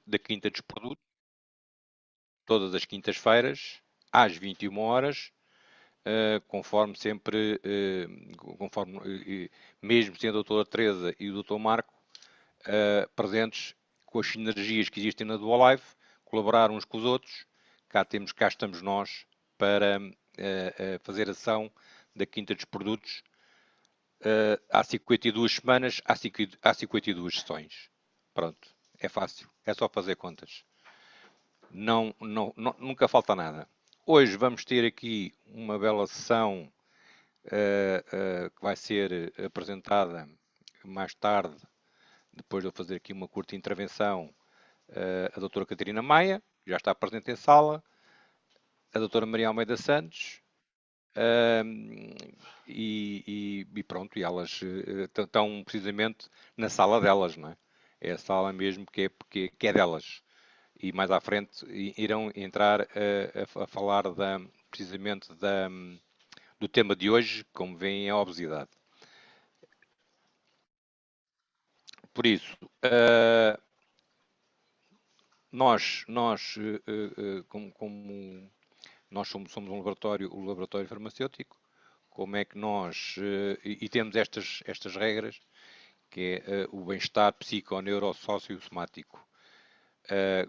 da Quinta dos Produtos, todas as quintas-feiras, às 21 horas, conforme sempre, mesmo sendo a doutora Teresa e o doutor Marco presentes com as sinergias que existem na Dualive, colaborar uns com os outros, cá estamos nós para fazer ação da Quinta dos Produtos. Há 52 semanas, há 52 sessões. Pronto, é fácil, é só fazer contas. Nunca falta nada. Hoje vamos ter aqui uma bela sessão que vai ser apresentada mais tarde, depois de eu fazer aqui uma curta intervenção, a doutora Catarina Maia, que já está presente em sala, a doutora Maria Almeida Santos, e pronto, e elas estão precisamente na sala delas, não é? É a sala mesmo que é delas. E mais à frente irão entrar a falar precisamente do tema de hoje, como veem, é a obesidade. Por isso, como nós somos um laboratório, o laboratório farmacêutico, como é que nós, e temos estas regras, que é o bem-estar psico-neurossocio-somático.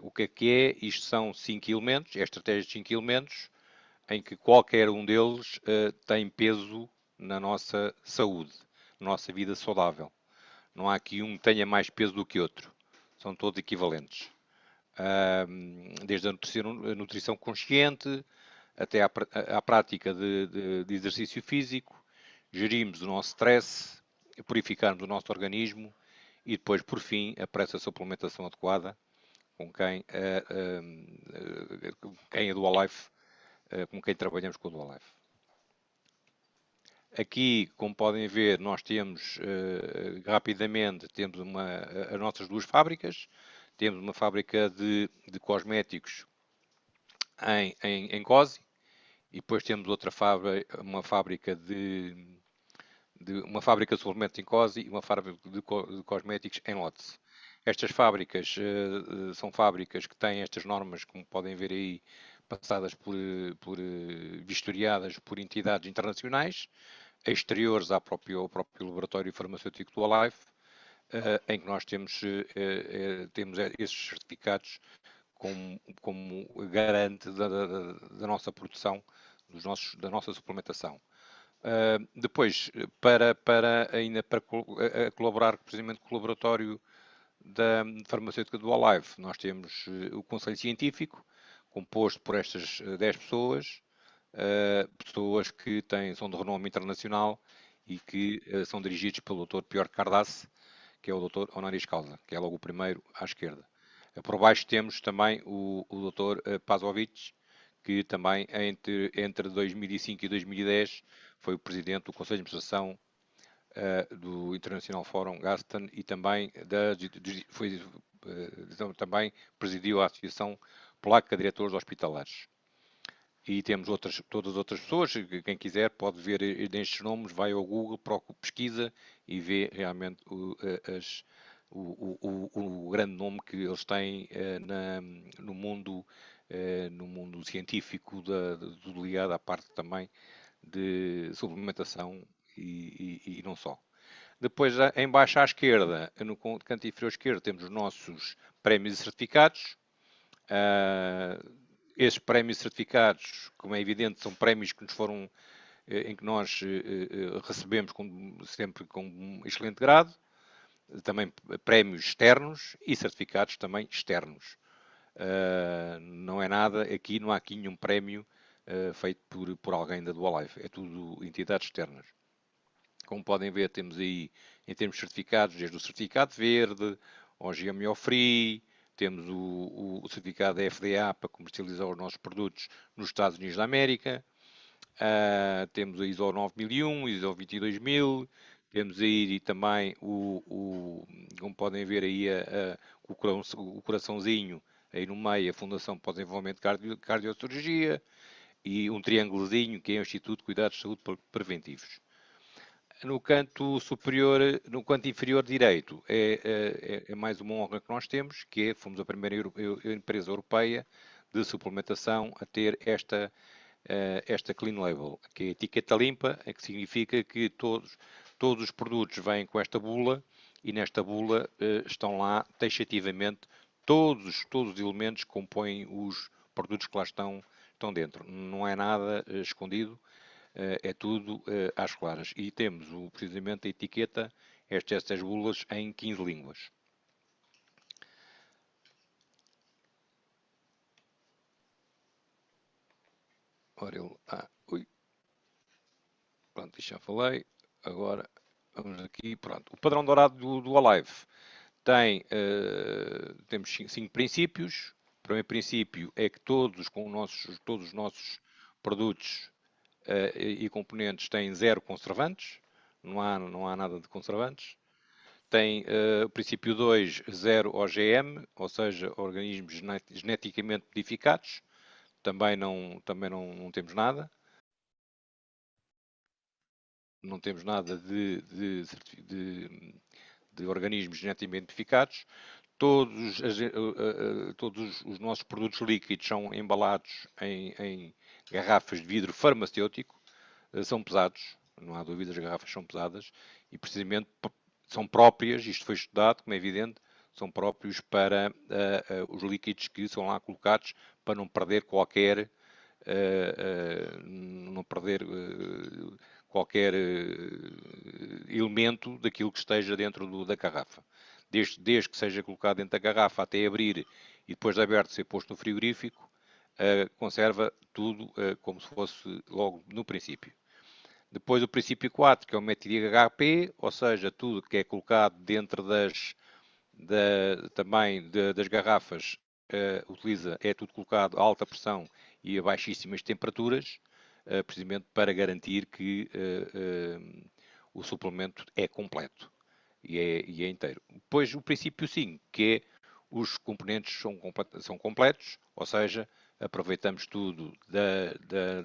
O que é? Isto são 5 elementos, é a estratégia de 5 elementos, em que qualquer um deles tem peso na nossa saúde, na nossa vida saudável. Não há aqui um que tenha mais peso do que outro. São todos equivalentes. Desde a nutrição consciente até à prática de exercício físico, gerimos o nosso stress, purificarmos o nosso organismo e depois, por fim, aparece a suplementação adequada com quem é do Alive, com quem trabalhamos com o Dualife. Aqui, como podem ver, nós temos rapidamente temos as nossas duas fábricas. Temos uma fábrica de cosméticos em COSI e depois temos uma fábrica uma fábrica de suplementos em COSI e uma fábrica de cosméticos em Lotse. Estas fábricas são fábricas que têm estas normas, como podem ver aí, passadas vistoriadas por entidades internacionais, exteriores ao próprio laboratório farmacêutico do Alive, em que nós temos esses certificados como garante da nossa produção, da nossa suplementação. Depois, ainda para colaborar precisamente com o laboratório da farmacêutica do Alive, nós temos o Conselho Científico, composto por estas 10 pessoas, pessoas que são de renome internacional e que são dirigidos pelo Dr. Pior Cardassi, que é o Dr. Honoris Causa, que é logo o primeiro à esquerda. Por baixo temos também o Dr. Pazovic, que também entre 2005 e 2010 foi o presidente do Conselho de Administração do International Forum Gaston e também também presidiu a Associação Polaca de Diretores Hospitalares. E temos todas as outras pessoas, quem quiser pode ver nestes nomes, vai ao Google, pesquisa e vê realmente o grande nome que eles têm no mundo científico, ligado à parte também de suplementação e não só. Depois, em baixo à esquerda, no canto inferior esquerdo, temos os nossos prémios e certificados. Esses prémios e certificados, como é evidente, são prémios que nos foram, em que nós recebemos sempre com um excelente grado. Também prémios externos e certificados também externos. Não é nada, aqui não há aqui nenhum prémio feito por alguém da Dualife, é tudo entidades externas. Como podem ver, temos aí, em termos de certificados, desde o certificado verde, ao GMO Free, temos o certificado da FDA para comercializar os nossos produtos nos Estados Unidos da América, temos a ISO 9001, ISO 22000, temos aí também como podem ver aí o coraçãozinho, aí no meio a Fundação para o Desenvolvimento de Cardiocirurgia e um triângulozinho que é o Instituto de Cuidados de Saúde Preventivos. No canto superior, no canto inferior direito, é mais uma honra que nós temos, que é, fomos a primeira empresa europeia de suplementação a ter esta Clean Label, que é a etiqueta limpa, que significa que todos os produtos vêm com esta bula e nesta bula estão lá taxativamente todos os elementos que compõem os produtos que lá estão dentro. Não é nada escondido, é tudo às claras. E temos precisamente a etiqueta, estas bulas, em 15 línguas. Ora, ui, pronto, já falei. Agora, vamos aqui, pronto. O padrão dourado do Alive temos 5 princípios. O primeiro princípio é que todos os nossos produtos e componentes têm zero conservantes, não há nada de conservantes. Tem o princípio 2, zero OGM, ou seja, organismos geneticamente modificados. Também não temos nada. Não temos nada de organismos geneticamente modificados. Todos os nossos produtos líquidos são embalados em garrafas de vidro farmacêutico, são pesados, não há dúvidas, as garrafas são pesadas e precisamente são próprias, isto foi estudado, como é evidente, são próprios para os líquidos que são lá colocados para não perder qualquer elemento daquilo que esteja dentro da garrafa. Desde que seja colocado dentro da garrafa até abrir e depois de aberto ser posto no frigorífico, conserva tudo como se fosse logo no princípio. Depois o princípio 4, que é o método IHP, ou seja, tudo que é colocado dentro das garrafas é tudo colocado a alta pressão e a baixíssimas temperaturas, precisamente para garantir que o suplemento é completo e é inteiro. Depois o princípio 5, que é os componentes são completos, ou seja, aproveitamos tudo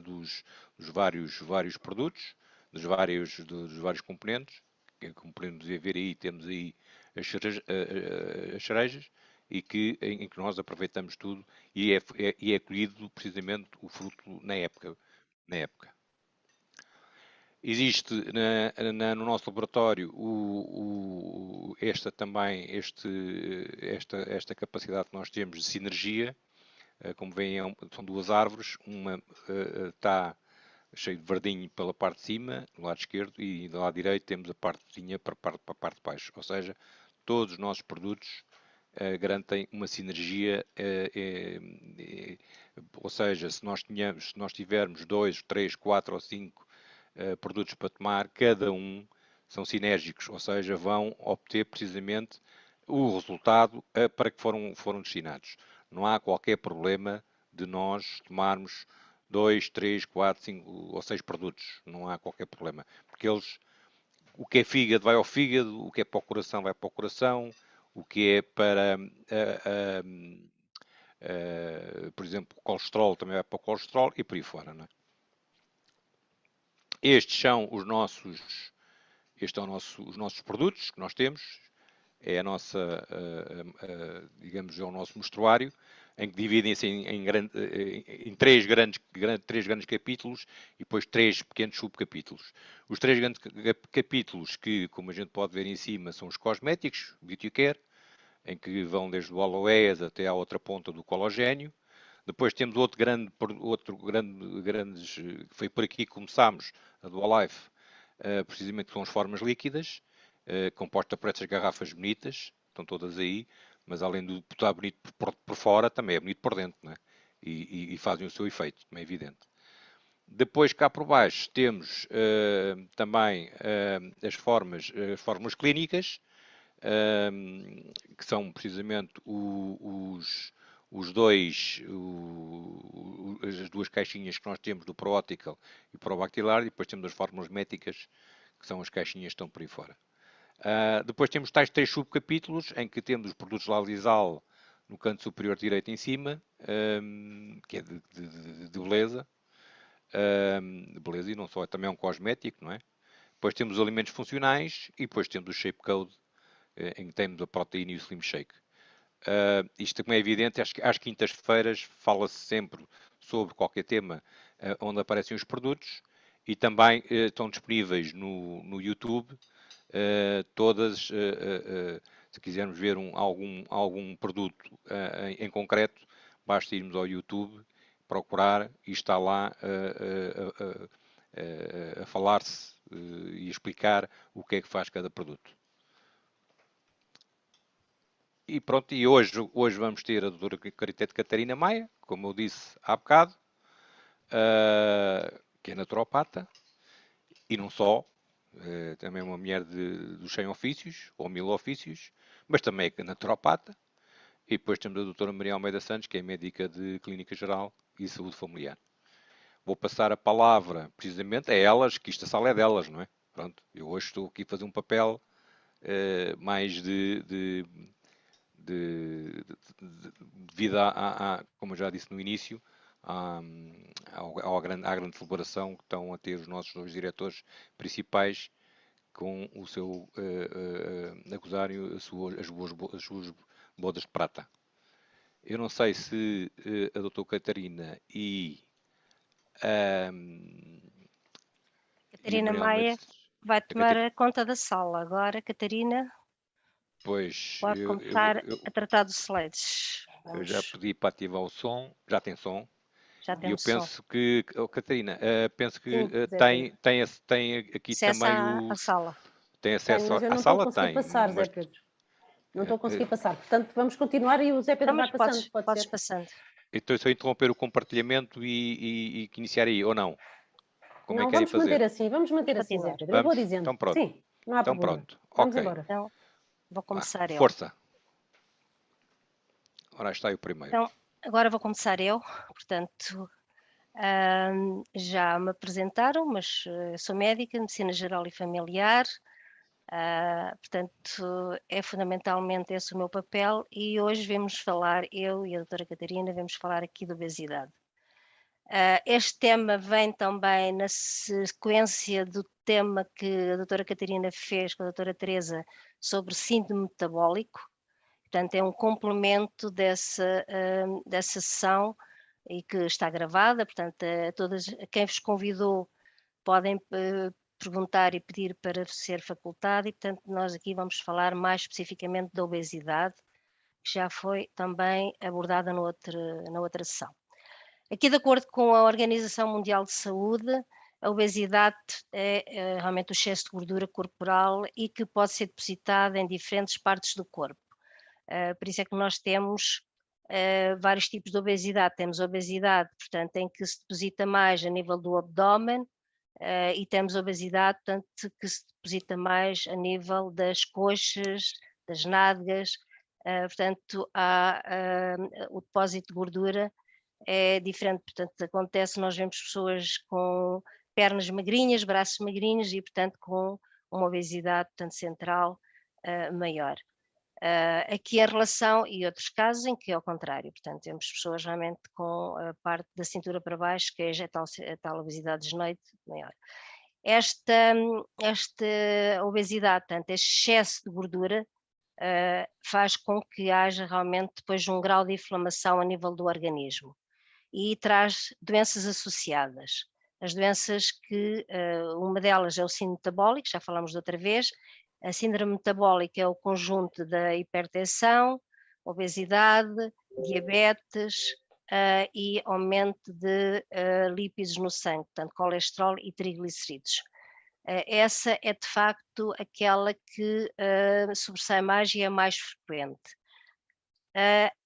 dos vários produtos, dos vários componentes, como podemos ver aí, temos aí as cerejas, em que nós aproveitamos tudo e é colhido precisamente o fruto na época. Existe no nosso laboratório esta capacidade que nós temos de sinergia. Como veem, são duas árvores, uma está cheio de verdinho pela parte de cima, do lado esquerdo, e do lado direito temos a partezinha para a parte de baixo. Ou seja, todos os nossos produtos garantem uma sinergia, ou seja, se nós tivermos 2, 3, 4 ou 5 produtos para tomar, cada um são sinérgicos, ou seja, vão obter precisamente o resultado para que foram destinados. Não há qualquer problema de nós tomarmos 2, 3, 4, 5 ou 6 produtos. Não há qualquer problema. Porque o que é fígado vai ao fígado, o que é para o coração vai para o coração, o que é para, por exemplo, o colesterol também vai para o colesterol e por aí fora. Não é? Estes são os nossos produtos que nós temos. É a nossa, digamos, é o nosso mostruário, em que dividem-se em três grandes capítulos e depois 3 pequenos subcapítulos. Os 3 grandes capítulos que, como a gente pode ver em cima, são os cosméticos, Beauty Care, em que vão desde o aloés até à outra ponta do cologénio. Depois temos grandes, foi por aqui que começámos, a do Alive, precisamente com as formas líquidas, composta por estas garrafas bonitas, estão todas aí, mas além de estar bonito por fora, também é bonito por dentro, né? E fazem o seu efeito, como é evidente. Depois, cá por baixo, temos também as fórmulas clínicas, que são precisamente as duas caixinhas que nós temos do Proótical e Probactilar, e depois temos as fórmulas métricas, que são as caixinhas que estão por aí fora. Depois temos tais 3 subcapítulos, em que temos os produtos Lalisal no canto superior direito em cima, que é de beleza. Beleza, e não só, também é um cosmético, não é? Depois temos os alimentos funcionais e depois temos o shape code, em que temos a proteína e o slim shake. Isto, como é evidente, às quintas-feiras fala-se sempre sobre qualquer tema onde aparecem os produtos e também estão disponíveis no YouTube todas, se quisermos ver algum produto em concreto, basta irmos ao YouTube, procurar e está lá a falar-se e explicar o que é que faz cada produto. E pronto, e hoje vamos ter a doutora Caritete Catarina Maia, como eu disse há bocado, que é naturopata, e não só, também é uma mulher dos 100 ofícios, ou 1000 ofícios, mas também é naturopata. E depois temos a doutora Maria Almeida Santos, que é médica de Clínica Geral e Saúde Familiar. Vou passar a palavra, precisamente, a elas, que esta sala é delas, não é? Pronto, eu hoje estou aqui a fazer um papel mais devido como eu já disse no início, à grande celebração que estão a ter os nossos dois diretores principais com o seu a gozarem as suas bodas de prata. Eu não sei se a doutora Catarina e Catarina Maia vai tomar conta da sala. Agora, Catarina, pode começar a tratar dos slides. Eu já pedi para ativar o som, já tem som. Já tem e eu penso que, Catarina, penso que tem aqui acesso também à sala. Tem acesso mas eu à não sala? Estou a conseguir passar, Zé Pedro. Não estou a conseguir passar. Portanto, vamos continuar e o Zé Pedro vai passando. Podes passando. Então, se eu interromper o compartilhamento e iniciar aí, ou não? Como não, é que querem fazer? Vamos manter assim, Zé Pedro. Eu vou dizendo. Então pronto. Sim, não há problema. Pronto. Vamos Ok. embora. Então, vou começar eu. Força. Ora, está aí o primeiro. Então, agora vou começar eu. Portanto, já me apresentaram, mas sou médica, medicina geral e familiar. Portanto, é fundamentalmente esse o meu papel e hoje vamos falar, eu e a doutora Catarina, vamos falar aqui de obesidade. Este tema vem também na sequência do tema que a doutora Catarina fez com a doutora Teresa sobre síndrome metabólico. Portanto, é um complemento dessa sessão e que está gravada. Portanto, quem vos convidou podem perguntar e pedir para ser facultado e, portanto, nós aqui vamos falar mais especificamente da obesidade, que já foi também abordada na outra sessão. Aqui, de acordo com a Organização Mundial de Saúde, a obesidade é realmente o excesso de gordura corporal e que pode ser depositada em diferentes partes do corpo. Por isso é que nós temos vários tipos de obesidade. Temos obesidade, portanto, em que se deposita mais a nível do abdômen, e temos obesidade, portanto, que se deposita mais a nível das coxas, das nádegas. Portanto, o depósito de gordura é diferente. Portanto, acontece, nós vemos pessoas com pernas magrinhas, braços magrinhos e, portanto, com uma obesidade, portanto, central maior. Aqui a relação, e outros casos em que é ao contrário, portanto temos pessoas realmente com a parte da cintura para baixo, que é já a tal obesidade de noite maior. Esta obesidade, portanto, este excesso de gordura faz com que haja realmente depois um grau de inflamação a nível do organismo e traz doenças associadas. As doenças que, uma delas é o síndrome metabólico, já falamos de outra vez. A síndrome metabólica é o conjunto da hipertensão, obesidade, diabetes e aumento de lípidos no sangue, portanto colesterol e triglicerídeos. Essa é de facto aquela que sobressai mais e é mais frequente.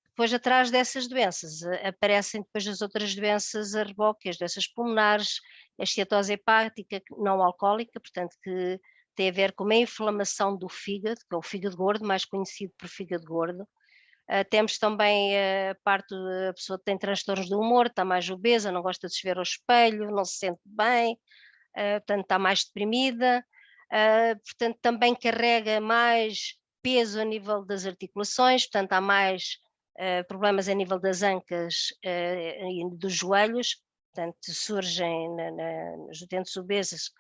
Depois, atrás dessas doenças, aparecem depois as outras doenças a reboque, as doenças pulmonares, a esteatose hepática não alcoólica, portanto, que tem a ver com uma inflamação do fígado, que é o fígado gordo, mais conhecido por fígado gordo. Temos também a pessoa que tem transtornos do humor, está mais obesa, não gosta de se ver ao espelho, não se sente bem, portanto, está mais deprimida, portanto, também carrega mais peso a nível das articulações, portanto, há mais problemas a nível das ancas e dos joelhos, portanto, surgem nos utentes obesos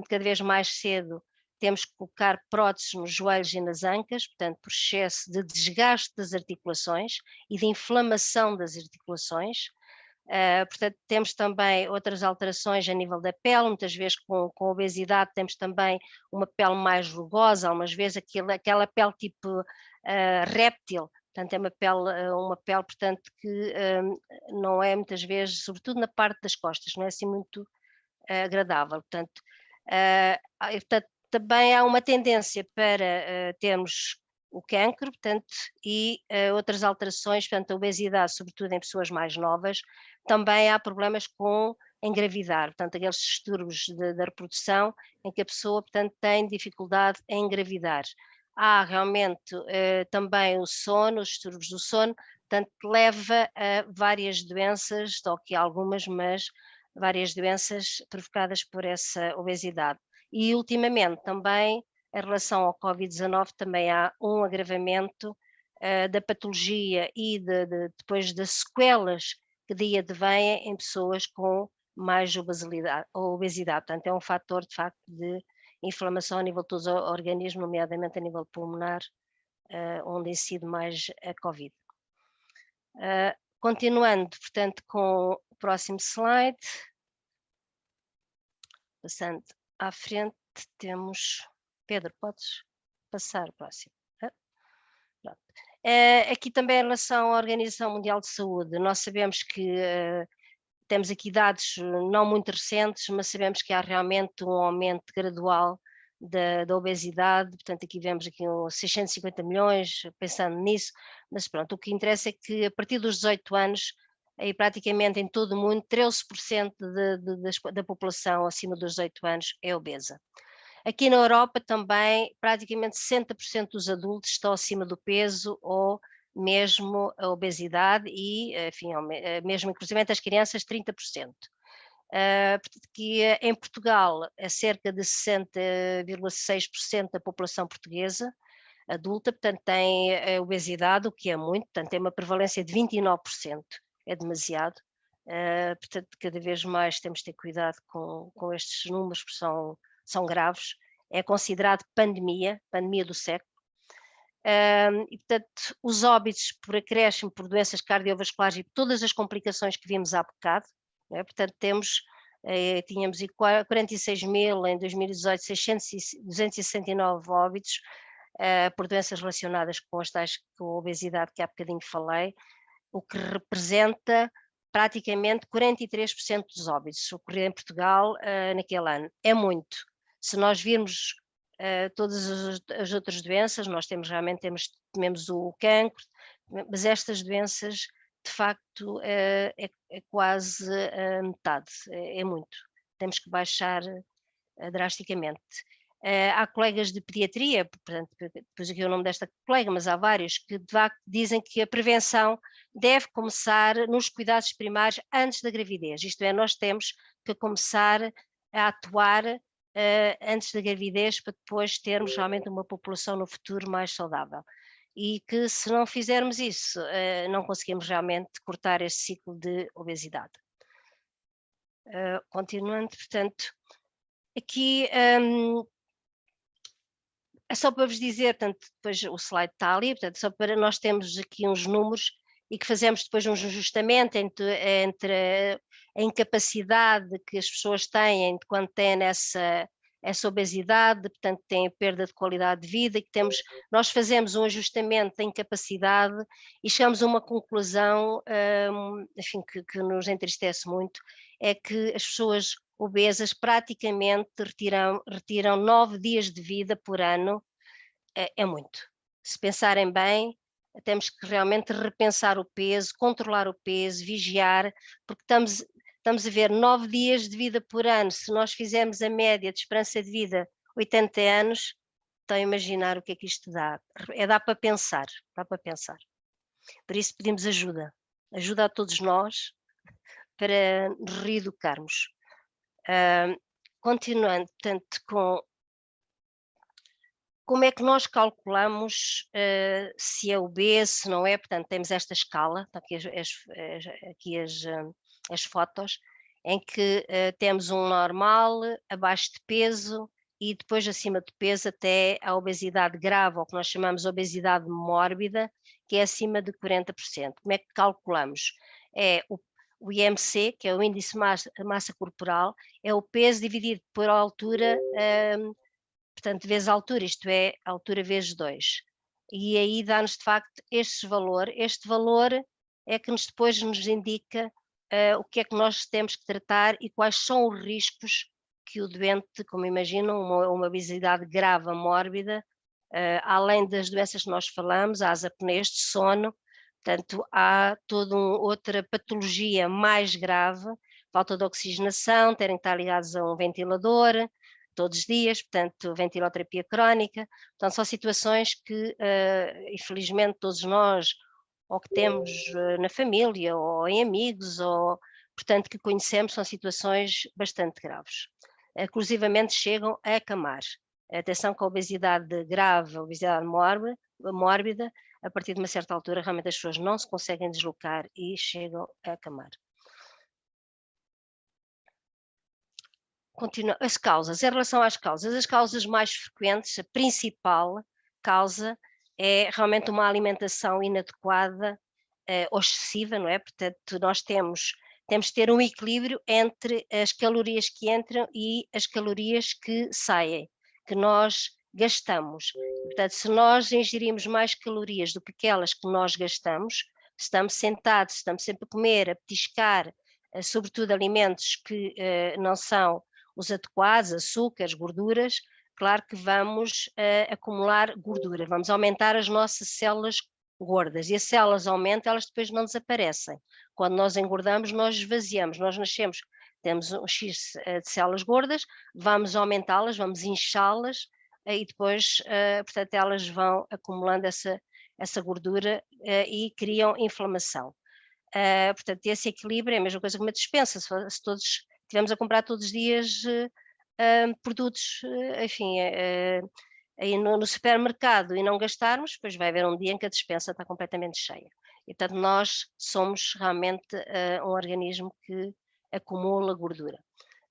cada vez mais cedo temos que colocar próteses nos joelhos e nas ancas, portanto, por excesso de desgaste das articulações e de inflamação das articulações. Portanto, temos também outras alterações a nível da pele, muitas vezes com obesidade temos também uma pele mais rugosa, algumas vezes aquela pele tipo réptil, portanto é uma pele portanto, que não é muitas vezes, sobretudo na parte das costas, não é assim muito agradável, portanto, também há uma tendência para termos o cancro, portanto, e outras alterações, portanto, a obesidade, sobretudo em pessoas mais novas, também há problemas com engravidar, portanto, aqueles distúrbios da reprodução em que a pessoa, portanto, tem dificuldade em engravidar. Há realmente também o sono, os distúrbios do sono, portanto, leva a várias doenças, estou aqui algumas, mas várias doenças provocadas por essa obesidade. E ultimamente também, em relação ao Covid-19, também há um agravamento da patologia e depois das sequelas que daí advêm em pessoas com mais obesidade. Portanto, é um fator, de facto, de inflamação a nível de todos os organismos, nomeadamente a nível pulmonar, onde incide mais a Covid. Continuando, portanto, com o próximo slide. Passando à frente, temos... Pedro, podes passar o próximo. Aqui também em relação à Organização Mundial de Saúde, nós sabemos que temos aqui dados não muito recentes, mas sabemos que há realmente um aumento gradual da obesidade, portanto aqui vemos aqui 650 milhões, pensando nisso, mas pronto, o que interessa é que a partir dos 18 anos, aí praticamente em todo o mundo, 13% da população acima dos 18 anos é obesa. Aqui na Europa também, praticamente 60% dos adultos estão acima do peso ou mesmo a obesidade e, enfim, mesmo inclusive as crianças, 30%. Que em Portugal é cerca de 60,6% da população portuguesa adulta, portanto tem obesidade, o que é muito, portanto tem uma prevalência de 29%, é demasiado. Portanto, cada vez mais temos de ter cuidado com estes números, porque são graves. É considerado pandemia do século. E, portanto, os óbitos por acréscimo, por doenças cardiovasculares e todas as complicações que vimos há bocado, né? Portanto, tínhamos 46 mil em 2018, 269 óbitos por doenças relacionadas com com a obesidade que há bocadinho falei, o que representa praticamente 43% dos óbitos ocorridos em Portugal naquele ano. É muito. Se nós virmos todas as outras doenças, nós temos o cancro, mas estas doenças, de facto, é quase metade, é muito. Temos que baixar drasticamente. Há colegas de pediatria, portanto, depois aqui o nome desta colega, mas há vários que de facto dizem que a prevenção deve começar nos cuidados primários antes da gravidez, isto é, nós temos que começar a atuar antes da gravidez para depois termos realmente uma população no futuro mais saudável. E que se não fizermos isso, não conseguimos realmente cortar este ciclo de obesidade. Continuando, portanto, aqui é só para vos dizer, portanto, depois o slide está ali, portanto, só para nós termos aqui uns números e que fazemos depois um ajustamento entre a incapacidade que as pessoas têm quando têm essa obesidade, portanto, têm perda de qualidade de vida, e que nós fazemos um ajustamento da incapacidade e chegamos a uma conclusão, enfim, que nos entristece muito, é que as pessoas obesas praticamente retiram 9 dias de vida por ano, é muito. Se pensarem bem, temos que realmente repensar o peso, controlar o peso, vigiar, porque estamos a ver 9 dias de vida por ano. Se nós fizermos a média de esperança de vida 80 anos, então imaginar o que é que isto dá. Dá para pensar. Por isso pedimos ajuda a todos nós para nos reeducarmos. Continuando, portanto, como é que nós calculamos se é obeso, se não é? Portanto, temos esta escala, aqui as fotos, em que temos um normal, abaixo de peso e depois acima de peso até a obesidade grave, ou que nós chamamos de obesidade mórbida, que é acima de 40%. Como é que calculamos? É o IMC, que é o índice de massa corporal, é o peso dividido por altura, portanto, vezes a altura, isto é, a altura vezes 2. E aí dá-nos, de facto, este valor é que depois nos indica o que é que nós temos que tratar e quais são os riscos que o doente, como imaginam, uma obesidade grave, mórbida, além das doenças que nós falamos, há as apneias de sono, portanto, há toda outra patologia mais grave, falta de oxigenação, terem que estar ligados a um ventilador todos os dias, portanto, ventiloterapia crónica. Portanto, são situações que, infelizmente, todos nós, ou que temos na família, ou em amigos, ou, portanto, que conhecemos, são situações bastante graves. Inclusivamente chegam a acamar. Atenção que a obesidade grave, a obesidade mórbida, a partir de uma certa altura, realmente as pessoas não se conseguem deslocar e chegam a acamar. As causas, em relação às causas, as causas mais frequentes, a principal causa é realmente uma alimentação inadequada ou excessiva, não é? Portanto, nós temos de ter um equilíbrio entre as calorias que entram e as calorias que saem, que nós gastamos. Portanto, se nós ingerimos mais calorias do que aquelas que nós gastamos, estamos sentados, estamos sempre a comer, a petiscar, sobretudo alimentos que não são os adequados, açúcares, gorduras, claro que vamos acumular gordura, vamos aumentar as nossas células gordas, e as células aumentam, elas depois não desaparecem. Quando nós engordamos, nós esvaziamos, nós nascemos, temos um X de células gordas, vamos aumentá-las, vamos inchá-las, e depois, portanto, elas vão acumulando essa gordura e criam inflamação. Portanto, esse equilíbrio é a mesma coisa que uma despensa, se todos estivermos a comprar todos os dias produtos, enfim, aí no supermercado e não gastarmos, depois vai haver um dia em que a despensa está completamente cheia. E, portanto, nós somos realmente um organismo que acumula gordura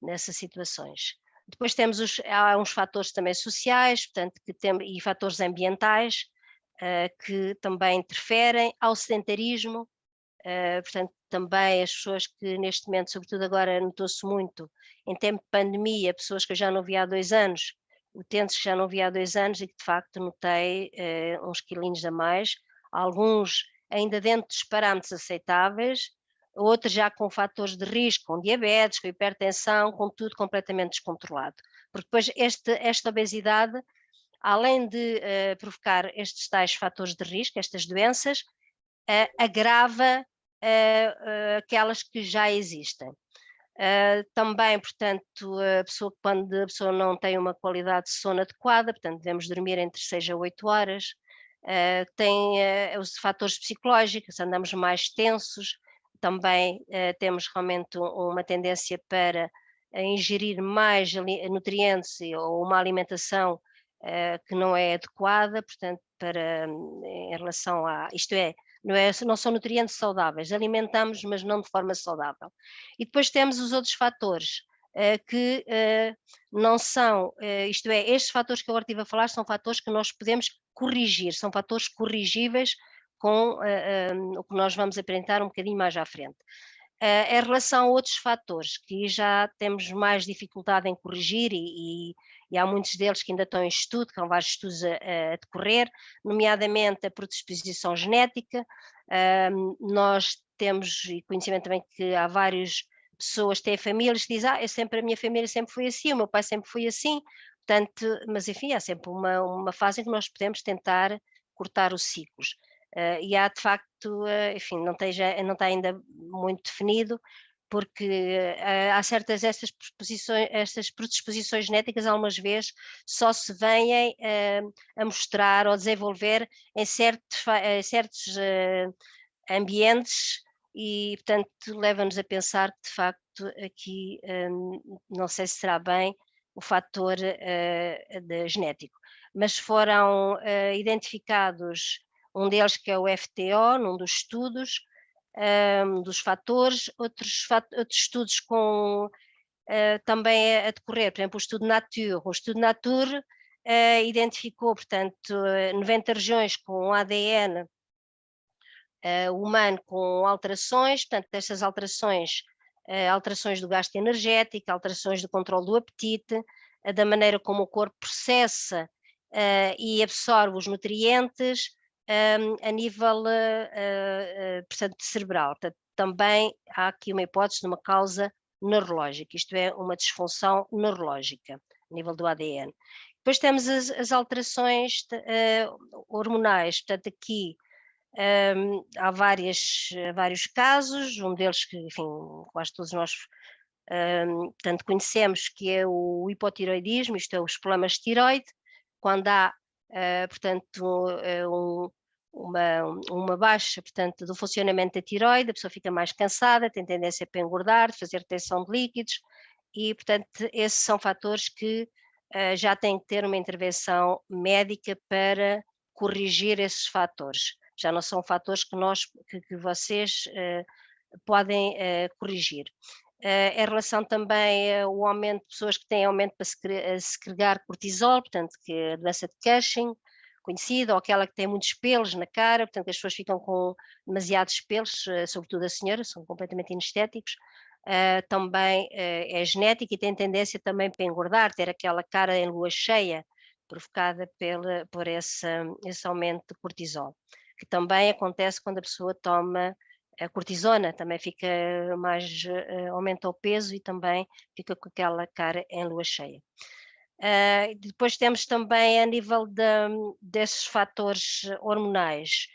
nessas situações. Depois há uns fatores também sociais, portanto, e fatores ambientais que também interferem, ao sedentarismo, portanto, também as pessoas que neste momento, sobretudo agora notou-se muito, em tempo de pandemia, pessoas que eu já não via há 2 anos, utentes que já não via há 2 anos e que de facto notei uns quilinhos a mais, alguns ainda dentro dos parâmetros aceitáveis, outros já com fatores de risco, com diabetes, com hipertensão, com tudo completamente descontrolado. Porque depois esta obesidade, além de provocar estes tais fatores de risco, estas doenças, agrava aquelas que já existem. Também, portanto, quando a pessoa não tem uma qualidade de sono adequada, portanto, devemos dormir entre 6 a 8 horas, tem os fatores psicológicos, andamos mais tensos, também temos realmente uma tendência para ingerir mais nutrientes ou uma alimentação que não é adequada, portanto, em relação a, isto é, não são nutrientes saudáveis, alimentamos, mas não de forma saudável. E depois temos os outros fatores que não são, isto é, estes fatores que eu agora estive a falar são fatores que nós podemos corrigir, são fatores corrigíveis com o que nós vamos apresentar um bocadinho mais à frente. Em relação a outros fatores que já temos mais dificuldade em corrigir e há muitos deles que ainda estão em estudo, que há vários estudos a decorrer, nomeadamente a predisposição genética. Nós temos e conhecimento também que há várias pessoas que têm famílias que dizem a minha família sempre foi assim, o meu pai sempre foi assim, portanto, mas enfim, há sempre uma fase em que nós podemos tentar cortar os ciclos. E há de facto, enfim, não está ainda muito definido, porque há certas estas predisposições genéticas algumas vezes só se vêm a mostrar ou desenvolver em certos ambientes e, portanto, leva-nos a pensar que, de facto, aqui não sei se será bem o fator genético, mas foram identificados um deles que é o FTO, num dos estudos, dos fatores, outros estudos com também a decorrer, por exemplo, o estudo Nature. O estudo Nature identificou, portanto, 90 regiões com ADN humano com alterações, portanto, destas alterações, alterações do gasto energético, alterações do controle do apetite, da maneira como o corpo processa e absorve os nutrientes a nível, portanto, cerebral. Portanto, também há aqui uma hipótese de uma causa neurológica, isto é, uma disfunção neurológica a nível do ADN. Depois temos as alterações hormonais, portanto, aqui há vários casos, um deles que, enfim, quase todos nós tanto conhecemos, que é o hipotiroidismo, isto é, os problemas de tiroide, quando há, portanto, uma baixa, portanto, do funcionamento da tiroide, a pessoa fica mais cansada, tem tendência para engordar, fazer retenção de líquidos, e, portanto, esses são fatores que já têm que ter uma intervenção médica para corrigir esses fatores. Já não são fatores que vocês podem corrigir. Em relação também ao aumento de pessoas que têm aumento para segregar cortisol, portanto, que é a doença de Cushing, conhecida, ou aquela que tem muitos pelos na cara, portanto, as pessoas ficam com demasiados pelos, sobretudo a senhora, são completamente inestéticos. Também é genética e tem tendência também para engordar, ter aquela cara em lua cheia, provocada por esse aumento de cortisol, que também acontece quando a pessoa toma a cortisona, também fica mais, aumenta o peso e também fica com aquela cara em lua cheia. Depois temos também a nível desses fatores hormonais,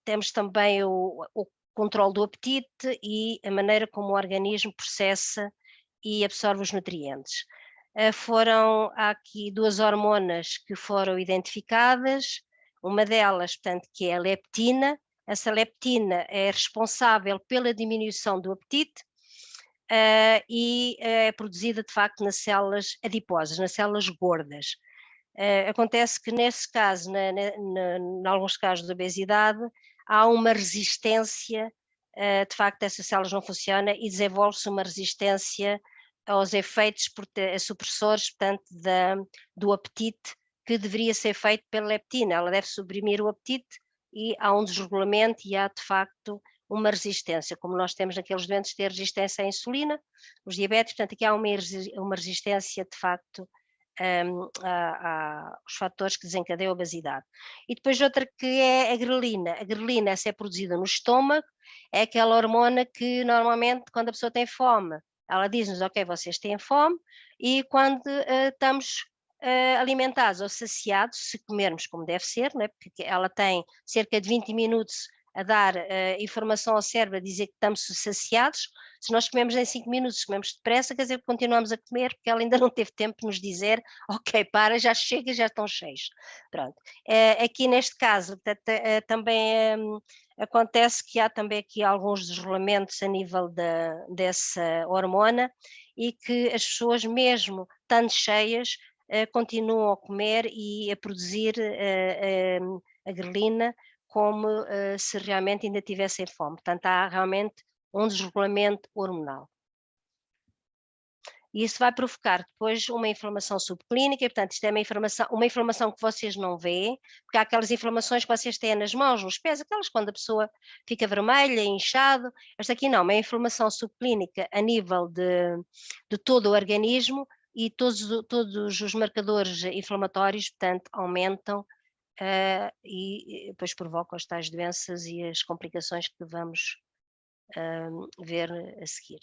temos também o controle do apetite e a maneira como o organismo processa e absorve os nutrientes. Há aqui 2 hormonas que foram identificadas, uma delas, portanto, que é a leptina. Essa leptina é responsável pela diminuição do apetite e é produzida, de facto, nas células adiposas, nas células gordas. Acontece que, nesse caso, em alguns casos de obesidade, há uma resistência, de facto, essas células não funcionam e desenvolve-se uma resistência aos efeitos supressores, portanto, do apetite, que deveria ser feito pela leptina. Ela deve suprimir o apetite e há um desregulamento e há, de facto, uma resistência, como nós temos naqueles doentes que têm resistência à insulina, os diabéticos, portanto, aqui há uma resistência, de facto, aos fatores que desencadeiam a obesidade. E depois outra que é a grelina. A grelina, essa é produzida no estômago, é aquela hormona que normalmente, quando a pessoa tem fome, ela diz-nos, ok, vocês têm fome, e quando estamos alimentados ou saciados, se comermos como deve ser, não é? Porque ela tem cerca de 20 minutos a dar informação ao cérebro a dizer que estamos saciados. Se nós comemos em 5 minutos, comemos depressa, quer dizer que continuamos a comer, porque ela ainda não teve tempo de nos dizer, ok, para, já chega, já estão cheios. Pronto. Aqui neste caso, também acontece que há também aqui alguns desregulamentos a nível dessa hormona e que as pessoas, mesmo estando cheias, continuam a comer e a produzir a grelina como se realmente ainda tivessem fome. Portanto, há realmente um desregulamento hormonal. E isso vai provocar depois uma inflamação subclínica, e, portanto, isto é uma inflamação que vocês não veem, porque há aquelas inflamações que vocês têm nas mãos, nos pés, aquelas quando a pessoa fica vermelha, inchado. Esta aqui não, uma inflamação subclínica a nível de todo o organismo, e todos os marcadores inflamatórios, portanto, aumentam e depois provocam as tais doenças e as complicações que vamos ver a seguir.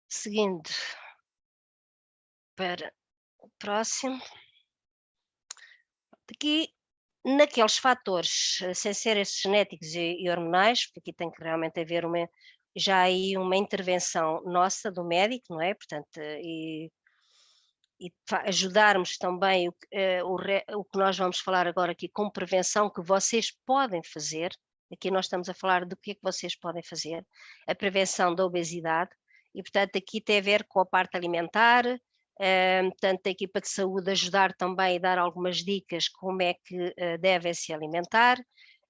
Seguindo para o próximo. Aqui, naqueles fatores, sem ser esses genéticos e hormonais, porque aqui tem que realmente haver já aí uma intervenção nossa, do médico, não é? Portanto, e ajudarmos também o que nós vamos falar agora aqui com prevenção, que vocês podem fazer. Aqui nós estamos a falar do que é que vocês podem fazer, a prevenção da obesidade, e portanto aqui tem a ver com a parte alimentar, Portanto, a equipa de saúde ajudar também e dar algumas dicas como é que devem se alimentar,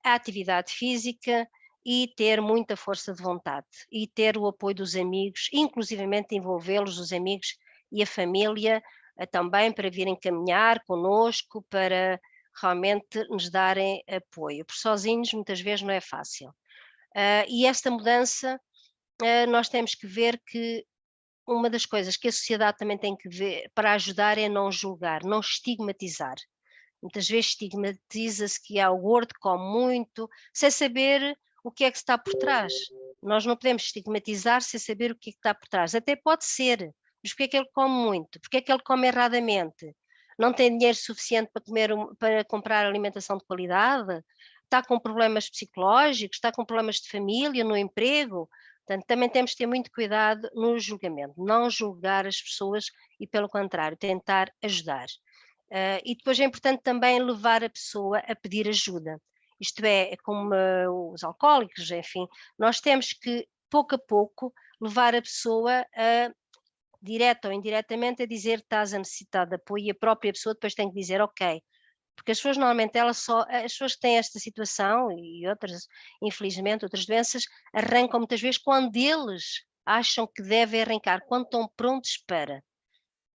a atividade física e ter muita força de vontade e ter o apoio dos amigos, inclusivamente envolvê-los, os amigos e a família, também para virem caminhar connosco, para realmente nos darem apoio, porque sozinhos muitas vezes não é fácil. E esta mudança, nós temos que ver que uma das coisas que a sociedade também tem que ver para ajudar é não julgar, não estigmatizar. Muitas vezes estigmatiza-se que há o gordo que come muito, sem saber o que é que está por trás. Nós não podemos estigmatizar sem saber o que é que está por trás. Até pode ser, mas porque é que ele come muito? Porque é que ele come erradamente? Não tem dinheiro suficiente para para comprar alimentação de qualidade? Está com problemas psicológicos? Está com problemas de família, no emprego? Portanto, também temos que ter muito cuidado no julgamento, não julgar as pessoas e, pelo contrário, tentar ajudar. E depois é importante também levar a pessoa a pedir ajuda. Isto é como os alcoólicos, enfim, nós temos que, pouco a pouco, levar a pessoa a, direta ou indiretamente, a dizer que estás a necessitar de apoio e a própria pessoa depois tem que dizer ok. Porque as pessoas normalmente, as pessoas que têm esta situação e outras, infelizmente, outras doenças, arrancam muitas vezes quando eles acham que devem arrancar, quando estão prontos para.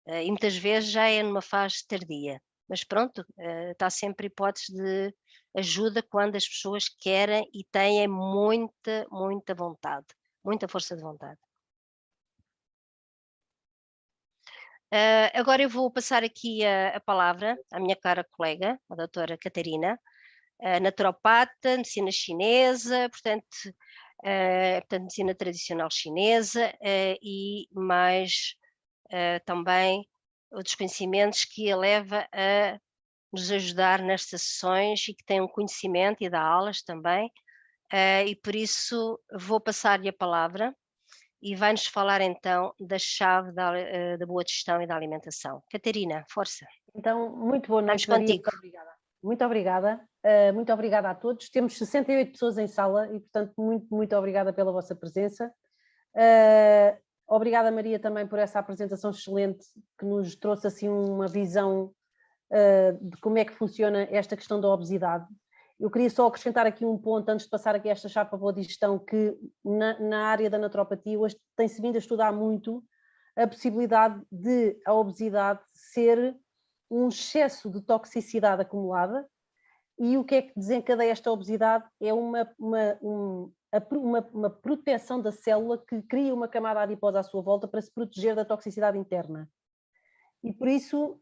E muitas vezes já é numa fase tardia. Mas pronto, está sempre a hipótese de ajuda quando as pessoas querem e têm muita, muita vontade, muita força de vontade. Agora eu vou passar aqui a palavra à minha cara colega, a doutora Catarina, naturopata, medicina chinesa, portanto, medicina tradicional chinesa e mais também outros conhecimentos que a leva a nos ajudar nestas sessões e que tem um conhecimento e dá aulas também, e por isso vou passar-lhe a palavra e vai-nos falar então da chave da boa digestão e da alimentação. Catarina, força. Então, muito boa noite, Estamos Maria. contigo. Muito obrigada. Muito obrigada a todos. Temos 68 pessoas em sala e, portanto, muito obrigada pela vossa presença. Obrigada, Maria, também por essa apresentação excelente que nos trouxe assim uma visão de como é que funciona esta questão da obesidade. Eu queria só acrescentar aqui um ponto, antes de passar aqui esta chave para a boa digestão, que na área da naturopatia hoje tem-se vindo a estudar muito a possibilidade de a obesidade ser um excesso de toxicidade acumulada, e o que é que desencadeia esta obesidade é uma proteção da célula que cria uma camada adiposa à sua volta para se proteger da toxicidade interna. E por isso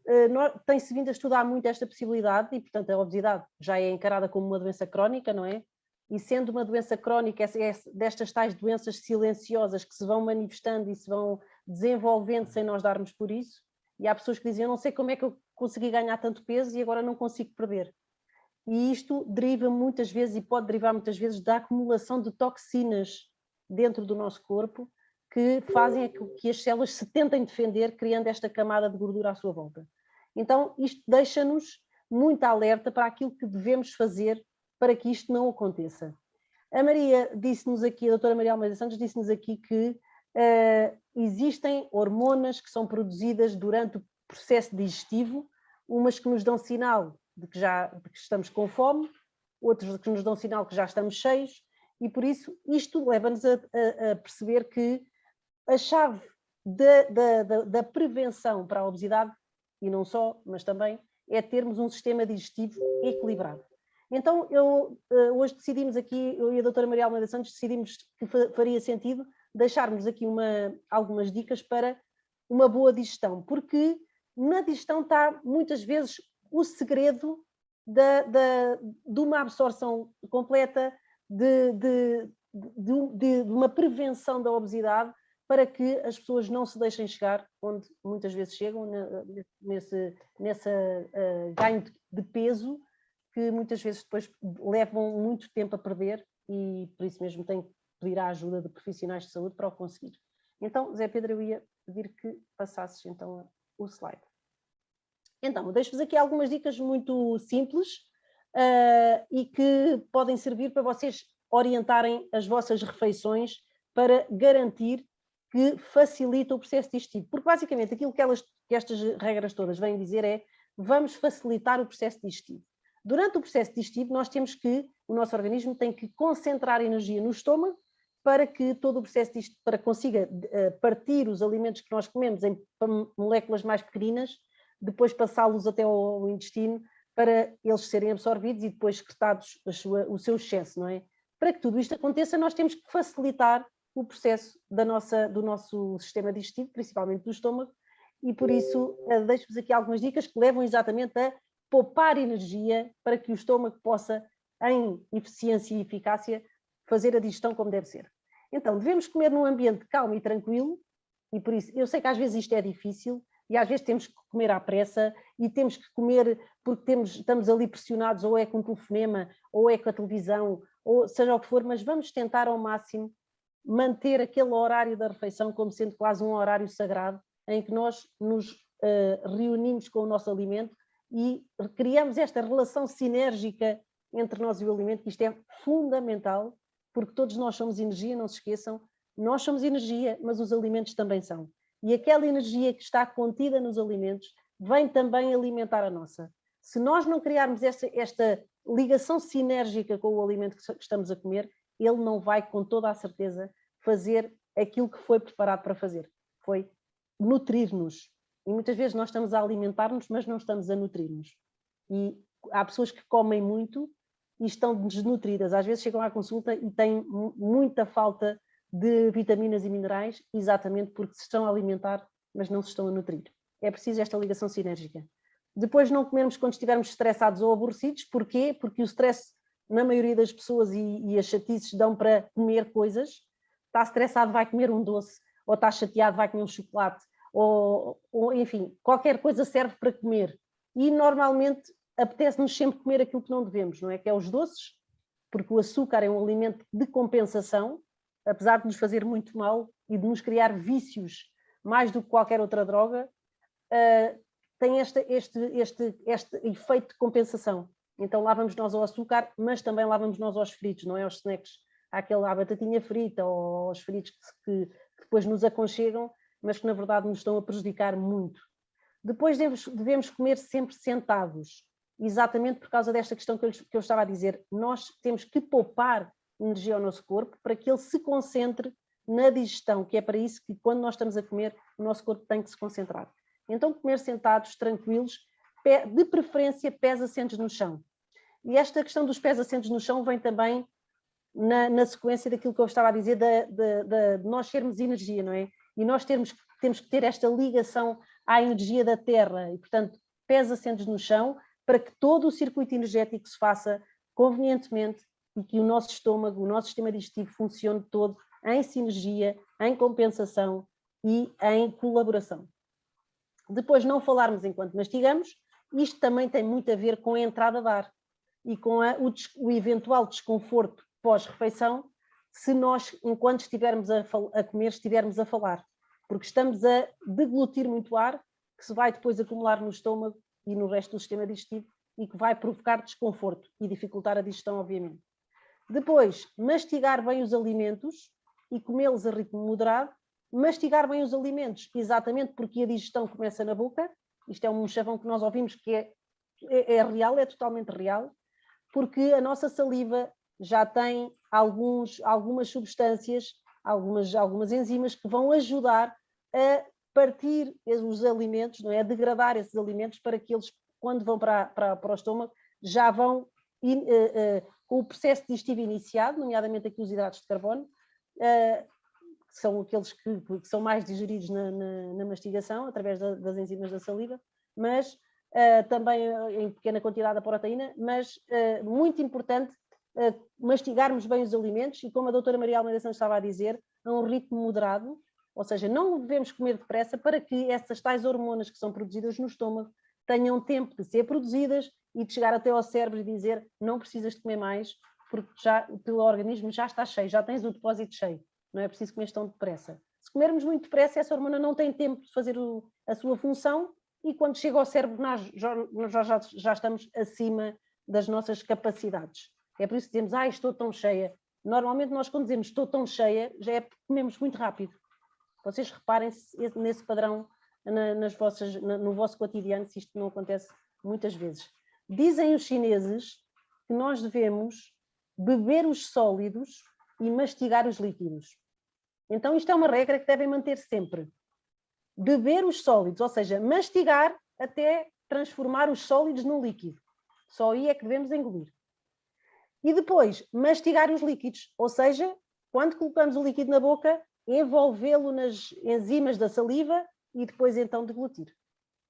tem-se vindo a estudar muito esta possibilidade e, portanto, a obesidade já é encarada como uma doença crónica, não é? E sendo uma doença crónica, destas tais doenças silenciosas que se vão manifestando e se vão desenvolvendo sem nós darmos por isso, e há pessoas que dizem, eu não sei como é que eu consegui ganhar tanto peso e agora não consigo perder. E isto deriva muitas vezes, e pode derivar muitas vezes, da acumulação de toxinas dentro do nosso corpo, que fazem que as células se tentem defender, criando esta camada de gordura à sua volta. Então, isto deixa-nos muito alerta para aquilo que devemos fazer para que isto não aconteça. A Maria disse-nos aqui, a doutora Maria Almeida Santos disse-nos aqui que existem hormonas que são produzidas durante o processo digestivo, umas que nos dão sinal de que estamos com fome, outras que nos dão sinal que já estamos cheios, e por isso isto leva-nos a perceber que a chave da prevenção para a obesidade, e não só, mas também, é termos um sistema digestivo equilibrado. Então, hoje decidimos aqui, eu e a doutora Maria Almeida Santos decidimos que faria sentido deixarmos aqui algumas dicas para uma boa digestão, porque na digestão está muitas vezes o segredo de uma absorção completa, de uma prevenção da obesidade, para que as pessoas não se deixem chegar onde muitas vezes chegam, nesse ganho de peso, que muitas vezes depois levam muito tempo a perder, e por isso mesmo tem que pedir a ajuda de profissionais de saúde para o conseguir. Então, Zé Pedro, eu ia pedir que passasses então o slide. Então, deixo-vos aqui algumas dicas muito simples e que podem servir para vocês orientarem as vossas refeições para garantir que facilita o processo digestivo. Porque basicamente aquilo que estas regras todas vêm dizer é: vamos facilitar o processo digestivo. Durante o processo digestivo, o nosso organismo tem que concentrar energia no estômago para que todo o processo digestivo, para que consiga partir os alimentos que nós comemos em moléculas mais pequeninas, depois passá-los até ao intestino para eles serem absorvidos e depois excretados o seu excesso, não é? Para que tudo isto aconteça, nós temos que facilitar o processo do nosso sistema digestivo, principalmente do estômago, e por isso deixo-vos aqui algumas dicas que levam exatamente a poupar energia para que o estômago possa, em eficiência e eficácia, fazer a digestão como deve ser. Então, devemos comer num ambiente calmo e tranquilo, e por isso, eu sei que às vezes isto é difícil, e às vezes temos que comer à pressa, e temos que comer porque estamos ali pressionados, ou é com um telefonema, ou é com a televisão, ou seja o que for, mas vamos tentar ao máximo manter aquele horário da refeição como sendo quase um horário sagrado, em que nós nos reunimos com o nosso alimento e criamos esta relação sinérgica entre nós e o alimento, que isto é fundamental, porque todos nós somos energia, não se esqueçam, nós somos energia, mas os alimentos também são. E aquela energia que está contida nos alimentos vem também alimentar a nossa. Se nós não criarmos esta ligação sinérgica com o alimento que estamos a comer, ele não vai, com toda a certeza, fazer aquilo que foi preparado para fazer. Foi nutrir-nos. E muitas vezes nós estamos a alimentar-nos, mas não estamos a nutrir-nos. E há pessoas que comem muito e estão desnutridas. Às vezes chegam à consulta e têm muita falta de vitaminas e minerais, exatamente porque se estão a alimentar, mas não se estão a nutrir. É preciso esta ligação sinérgica. Depois não comermos quando estivermos estressados ou aborrecidos. Porquê? Porque o stress, na maioria das pessoas, e as chatices dão para comer coisas. Está estressado, vai comer um doce, ou está chateado, vai comer um chocolate, ou enfim, qualquer coisa serve para comer. E normalmente apetece-nos sempre comer aquilo que não devemos, não é? Que é os doces, porque o açúcar é um alimento de compensação, apesar de nos fazer muito mal e de nos criar vícios mais do que qualquer outra droga, tem este efeito de compensação. Então lá vamos nós ao açúcar, mas também lá vamos nós aos fritos, não é? Aos snacks, à batatinha frita ou aos fritos que depois nos aconchegam, mas que na verdade nos estão a prejudicar muito. Depois devemos comer sempre sentados, exatamente por causa desta questão que eu estava a dizer. Nós temos que poupar energia ao nosso corpo para que ele se concentre na digestão, que é para isso que quando nós estamos a comer, o nosso corpo tem que se concentrar. Então comer sentados, tranquilos, de preferência pés assentes no chão. E esta questão dos pés assentes no chão vem também na sequência daquilo que eu estava a dizer, de nós sermos energia, não é? E nós temos que ter esta ligação à energia da terra, e portanto pés assentes no chão, para que todo o circuito energético se faça convenientemente e que o nosso estômago, o nosso sistema digestivo funcione todo em sinergia, em compensação e em colaboração. Depois, não falarmos enquanto mastigamos, isto também tem muito a ver com a entrada de ar e com o eventual desconforto pós-refeição, se nós, enquanto estivermos a comer, estivermos a falar, porque estamos a deglutir muito ar, que se vai depois acumular no estômago e no resto do sistema digestivo e que vai provocar desconforto e dificultar a digestão, obviamente. Depois, mastigar bem os alimentos e comê-los a ritmo moderado. Mastigar bem os alimentos, exatamente porque a digestão começa na boca. Isto é um chavão que nós ouvimos que é real, é totalmente real, porque a nossa saliva já tem algumas substâncias, algumas enzimas que vão ajudar a partir os alimentos, não é? A degradar esses alimentos para que eles, quando vão para o estômago, já vão com o processo digestivo iniciado, nomeadamente aqui os hidratos de carbono, que são aqueles que são mais digeridos na mastigação, através das enzimas da saliva, mas também em pequena quantidade a proteína, mas muito importante mastigarmos bem os alimentos e, como a doutora Maria Almeida Santos estava a dizer, a um ritmo moderado, ou seja, não devemos comer depressa para que essas tais hormonas que são produzidas no estômago tenham tempo de ser produzidas e de chegar até ao cérebro e dizer não precisas de comer mais, porque o teu organismo já está cheio, já tens o depósito cheio, não é preciso comer tão depressa. Se comermos muito depressa, essa hormona não tem tempo de fazer a sua função e quando chega ao cérebro nós já estamos acima das nossas capacidades. É por isso que dizemos, estou tão cheia. Normalmente nós quando dizemos estou tão cheia, já é porque comemos muito rápido. Vocês reparem nesse padrão no vosso cotidiano, se isto não acontece muitas vezes. Dizem os chineses que nós devemos beber os sólidos e mastigar os líquidos. Então isto é uma regra que devem manter sempre. Beber os sólidos, ou seja, mastigar até transformar os sólidos num líquido. Só aí é que devemos engolir. E depois, mastigar os líquidos, ou seja, quando colocamos o líquido na boca, envolvê-lo nas enzimas da saliva e depois então deglutir.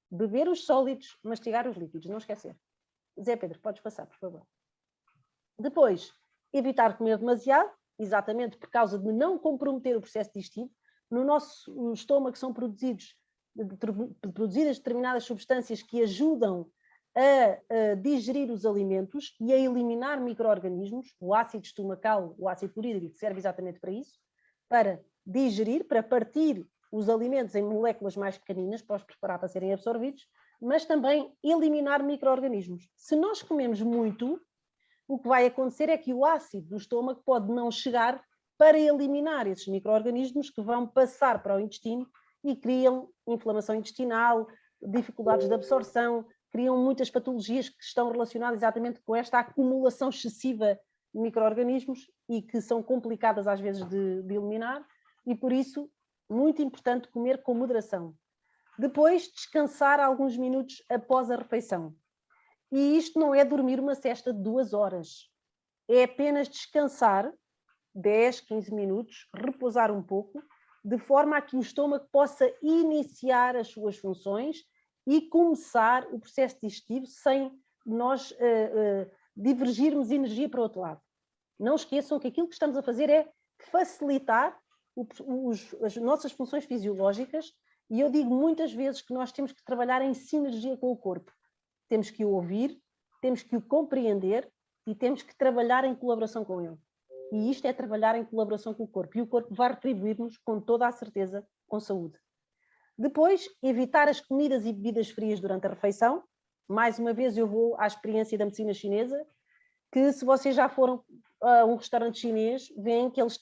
Beber os sólidos, mastigar os líquidos, não esquecer. Zé Pedro, podes passar, por favor. Depois, evitar comer demasiado, exatamente por causa de não comprometer o processo digestivo. No nosso estômago são produzidas determinadas substâncias que ajudam a digerir os alimentos e a eliminar micro-organismos. O ácido estomacal, o ácido clorídrico, serve exatamente para isso, para digerir, para partir os alimentos em moléculas mais pequeninas, para os preparar para serem absorvidos, mas também eliminar micro-organismos. Se nós comemos muito, o que vai acontecer é que o ácido do estômago pode não chegar para eliminar esses micro-organismos que vão passar para o intestino e criam inflamação intestinal, dificuldades de absorção, criam muitas patologias que estão relacionadas exatamente com esta acumulação excessiva de micro-organismos e que são complicadas às vezes de eliminar, e por isso muito importante comer com moderação. Depois, descansar alguns minutos após a refeição. E isto não é dormir uma siesta de 2 horas. É apenas descansar 10, 15 minutos, repousar um pouco, de forma a que o estômago possa iniciar as suas funções e começar o processo digestivo sem nós divergirmos energia para o outro lado. Não esqueçam que aquilo que estamos a fazer é facilitar as nossas funções fisiológicas, e eu digo muitas vezes que nós temos que trabalhar em sinergia com o corpo. Temos que o ouvir, temos que o compreender e temos que trabalhar em colaboração com ele. E isto é trabalhar em colaboração com o corpo. E o corpo vai retribuir-nos, com toda a certeza, com saúde. Depois, evitar as comidas e bebidas frias durante a refeição. Mais uma vez, eu vou à experiência da medicina chinesa, que se vocês já foram a um restaurante chinês, veem que eles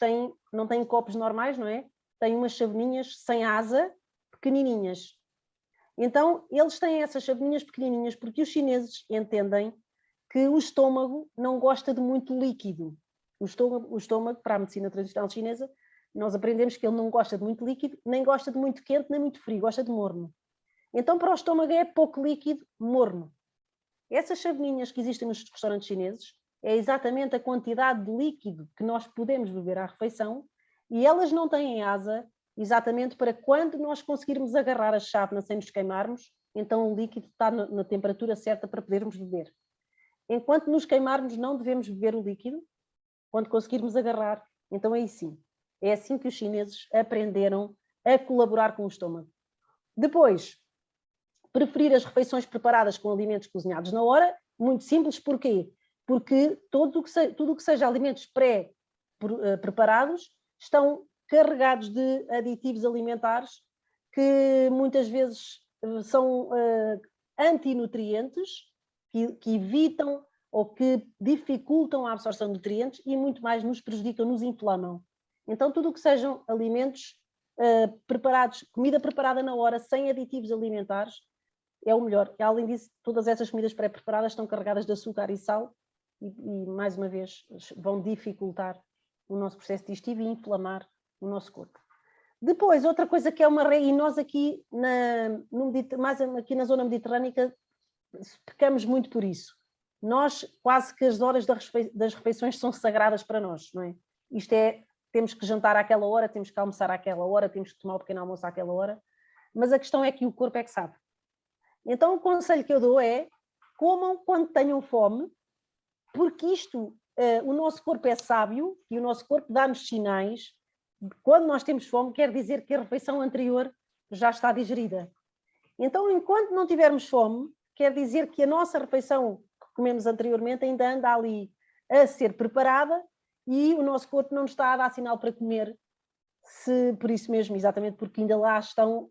não têm copos normais, não é? Têm umas chaveninhas sem asa, pequenininhas. Então, eles têm essas chaveninhas pequenininhas porque os chineses entendem que o estômago não gosta de muito líquido. O estômago, para a medicina tradicional chinesa, nós aprendemos que ele não gosta de muito líquido, nem gosta de muito quente, nem muito frio, gosta de morno. Então, para o estômago é pouco líquido, morno. Essas chaveninhas que existem nos restaurantes chineses é exatamente a quantidade de líquido que nós podemos beber à refeição, e elas não têm asa exatamente para quando nós conseguirmos agarrar a chávena sem nos queimarmos, então o líquido está na temperatura certa para podermos beber. Enquanto nos queimarmos, não devemos beber o líquido. Quando conseguirmos agarrar, então aí sim. É assim que os chineses aprenderam a colaborar com o estômago. Depois, preferir as refeições preparadas com alimentos cozinhados na hora. Muito simples, porquê? Porque tudo o que seja alimentos pré-preparados estão carregados de aditivos alimentares que muitas vezes são antinutrientes, que evitam ou que dificultam a absorção de nutrientes e muito mais nos prejudicam, nos inflamam. Então, tudo o que sejam alimentos preparados, comida preparada na hora, sem aditivos alimentares, é o melhor. E, além disso, todas essas comidas pré-preparadas estão carregadas de açúcar e sal e, mais uma vez, vão dificultar o nosso processo digestivo e inflamar o nosso corpo. Depois, outra coisa que é uma regra, e nós aqui, mais aqui na zona mediterrânica, pecamos muito por isso. Nós, quase que as horas das refeições são sagradas para nós, não é? Isto é, temos que jantar àquela hora, temos que almoçar àquela hora, temos que tomar o pequeno almoço àquela hora, mas a questão é que o corpo é que sabe. Então o conselho que eu dou é, comam quando tenham fome, porque o nosso corpo é sábio e o nosso corpo dá-nos sinais. Quando nós temos fome, quer dizer que a refeição anterior já está digerida. Então, enquanto não tivermos fome, quer dizer que a nossa refeição que comemos anteriormente ainda anda ali a ser preparada e o nosso corpo não nos está a dar sinal para comer, por isso mesmo, exatamente porque ainda lá estão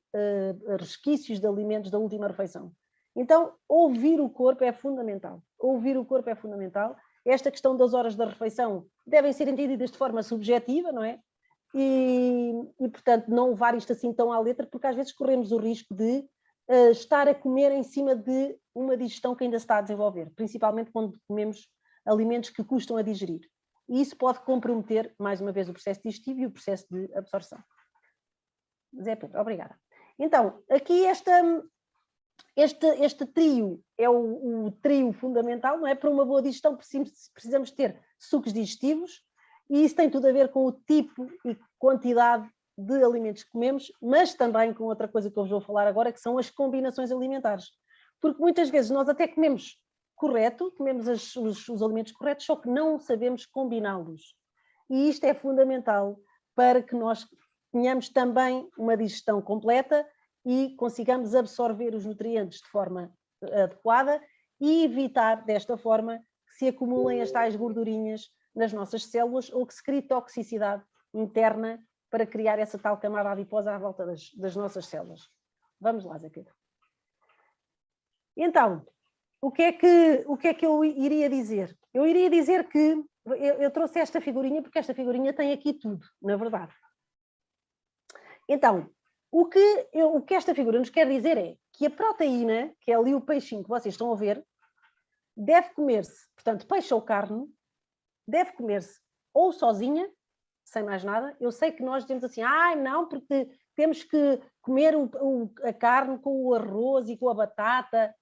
resquícios de alimentos da última refeição. Então, ouvir o corpo é fundamental. Ouvir o corpo é fundamental. Esta questão das horas da refeição devem ser entendidas de forma subjetiva, não é? portanto, não levar isto assim tão à letra, porque às vezes corremos o risco de estar a comer em cima de uma digestão que ainda se está a desenvolver, principalmente quando comemos alimentos que custam a digerir. E isso pode comprometer, mais uma vez, o processo digestivo e o processo de absorção. Zé Pedro, obrigada. Então, aqui este trio é o trio fundamental, não é? Para uma boa digestão precisamos ter sucos digestivos, e isso tem tudo a ver com o tipo e quantidade de alimentos que comemos, mas também com outra coisa que eu vos vou falar agora, que são as combinações alimentares. Porque muitas vezes nós até comemos correto, comemos os alimentos corretos, só que não sabemos combiná-los. E isto é fundamental para que nós tenhamos também uma digestão completa e consigamos absorver os nutrientes de forma adequada e evitar, desta forma, que se acumulem as tais gordurinhas nas nossas células ou que se crie toxicidade interna para criar essa tal camada adiposa à volta das nossas células. Vamos lá, Zé Pedro. Então, o que é que eu iria dizer? Eu iria dizer que eu trouxe esta figurinha porque esta figurinha tem aqui tudo, na verdade. Então, o que esta figura nos quer dizer é que a proteína, que é ali o peixinho que vocês estão a ver, deve comer-se, portanto, peixe ou carne, deve comer-se ou sozinha, sem mais nada. Eu sei que nós dizemos assim, não, porque temos que comer a carne com o arroz e com a batata.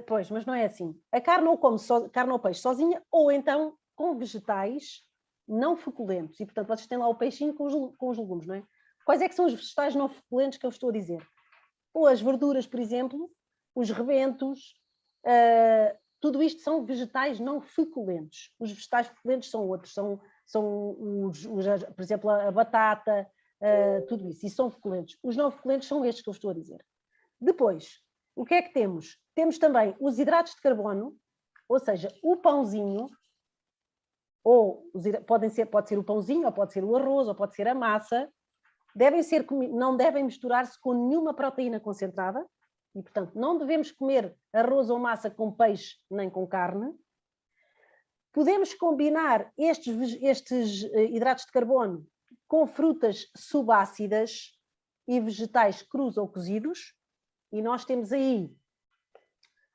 Pois, mas não é assim. A carne ou come carne ou peixe sozinha, ou então com vegetais não feculentos. E, portanto, vocês têm lá o peixinho com os legumes, não é? Quais é que são os vegetais não feculentos que eu estou a dizer? Ou as verduras, por exemplo, os rebentos, tudo isto são vegetais não feculentos. Os vegetais feculentos são outros, são por exemplo, a batata, tudo isso, e são feculentos. Os não feculentos são estes que eu estou a dizer. Depois, o que é que temos? Temos também os hidratos de carbono, ou seja, o pãozinho, pode ser o pãozinho, ou pode ser o arroz, ou pode ser a massa, não devem misturar-se com nenhuma proteína concentrada, e, portanto, não devemos comer arroz ou massa com peixe nem com carne. Podemos combinar estes hidratos de carbono com frutas subácidas e vegetais crus ou cozidos, e nós temos aí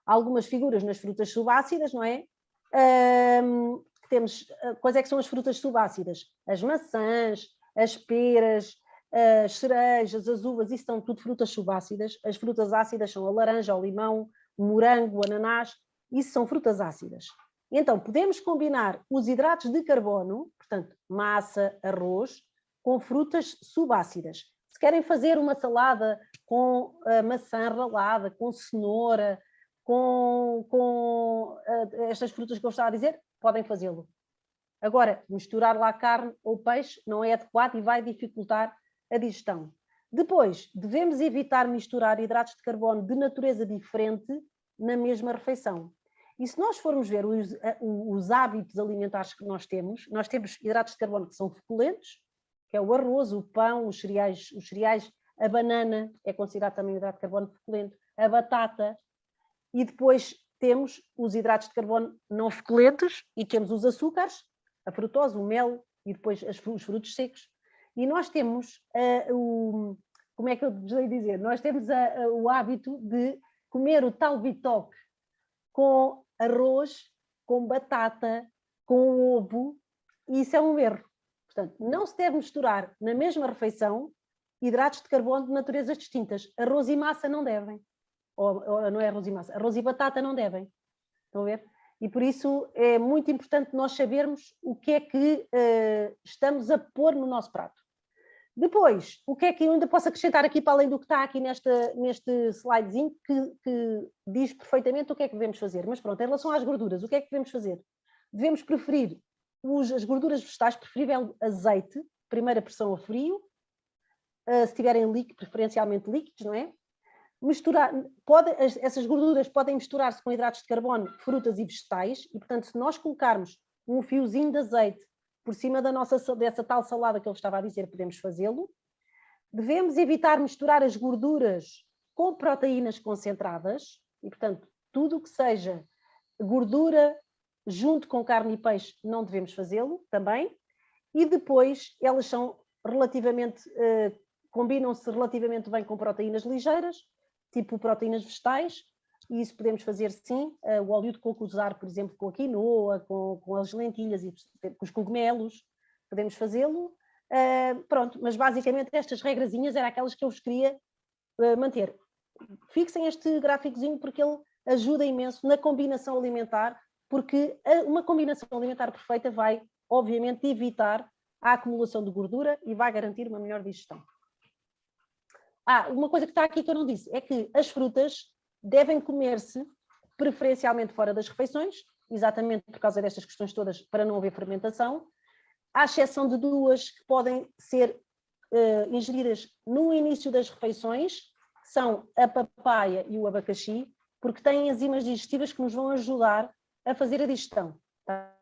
algumas figuras nas frutas subácidas, não é? Quais é que são as frutas subácidas? As maçãs, as peras, as cerejas, as uvas, isso são tudo frutas subácidas. As frutas ácidas são a laranja, o limão, o morango, o ananás, isso são frutas ácidas. Então, podemos combinar os hidratos de carbono, portanto, massa, arroz, com frutas subácidas. Se querem fazer uma salada com maçã ralada, com cenoura, com estas frutas que eu estava a dizer, podem fazê-lo. Agora, misturar lá carne ou peixe não é adequado e vai dificultar a digestão. Depois, devemos evitar misturar hidratos de carbono de natureza diferente na mesma refeição. E se nós formos ver os hábitos alimentares que nós temos hidratos de carbono que são feculentos, que é o arroz, o pão, os cereais, a banana é considerado também hidrato de carbono feculento, a batata, e depois temos os hidratos de carbono não feculentos e temos os açúcares, a frutose, o mel e depois os frutos secos. E nós temos como é que eu devia dizer? Nós temos o hábito de comer o tal bitoque com arroz, com batata, com ovo, e isso é um erro. Portanto, não se deve misturar na mesma refeição hidratos de carbono de naturezas distintas. Arroz e massa não devem. Ou não é arroz e massa, arroz e batata não devem. Estão a ver? E por isso é muito importante nós sabermos o que é que estamos a pôr no nosso prato. Depois, o que é que eu ainda posso acrescentar aqui para além do que está aqui neste slidezinho que diz perfeitamente o que é que devemos fazer. Mas pronto, em relação às gorduras, o que é que devemos fazer? Devemos preferir as gorduras vegetais, preferível azeite, primeira pressão a frio, se tiverem líquido, preferencialmente líquidos, não é? Essas gorduras podem misturar-se com hidratos de carbono, frutas e vegetais, e portanto se nós colocarmos um fiozinho de azeite por cima dessa tal salada que eu estava a dizer, podemos fazê-lo. Devemos evitar misturar as gorduras com proteínas concentradas, e portanto tudo o que seja gordura junto com carne e peixe não devemos fazê-lo também, e depois elas são relativamente, combinam-se relativamente bem com proteínas ligeiras, tipo proteínas vegetais, e isso podemos fazer sim. O óleo de coco usar, por exemplo, com a quinoa, com as lentilhas e com os cogumelos, podemos fazê-lo. Pronto, mas basicamente estas regrazinhas eram aquelas que eu vos queria manter. Fixem este gráficozinho porque ele ajuda imenso na combinação alimentar, porque uma combinação alimentar perfeita vai, obviamente, evitar a acumulação de gordura e vai garantir uma melhor digestão. Uma coisa que está aqui que eu não disse é que as frutas devem comer-se preferencialmente fora das refeições, exatamente por causa destas questões todas, para não haver fermentação, à exceção de duas que podem ser ingeridas no início das refeições, que são a papaya e o abacaxi, porque têm enzimas digestivas que nos vão ajudar a fazer a digestão. Tá?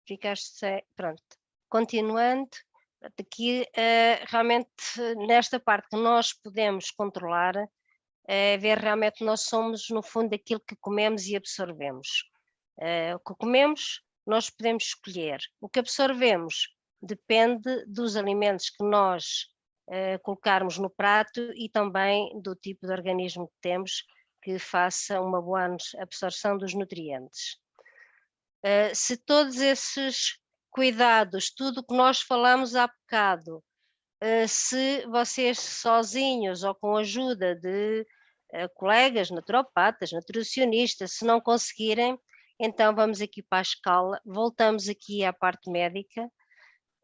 Ficaste, pronto. Continuando, aqui realmente nesta parte que nós podemos controlar, ver realmente nós somos no fundo aquilo que comemos e absorvemos. O que comemos nós podemos escolher. O que absorvemos depende dos alimentos que nós colocarmos no prato e também do tipo de organismo que temos que faça uma boa absorção dos nutrientes. Se todos esses cuidados, tudo o que nós falamos há bocado, se vocês sozinhos ou com a ajuda de colegas naturopatas, nutricionistas, se não conseguirem, então vamos aqui para a escala, voltamos aqui à parte médica,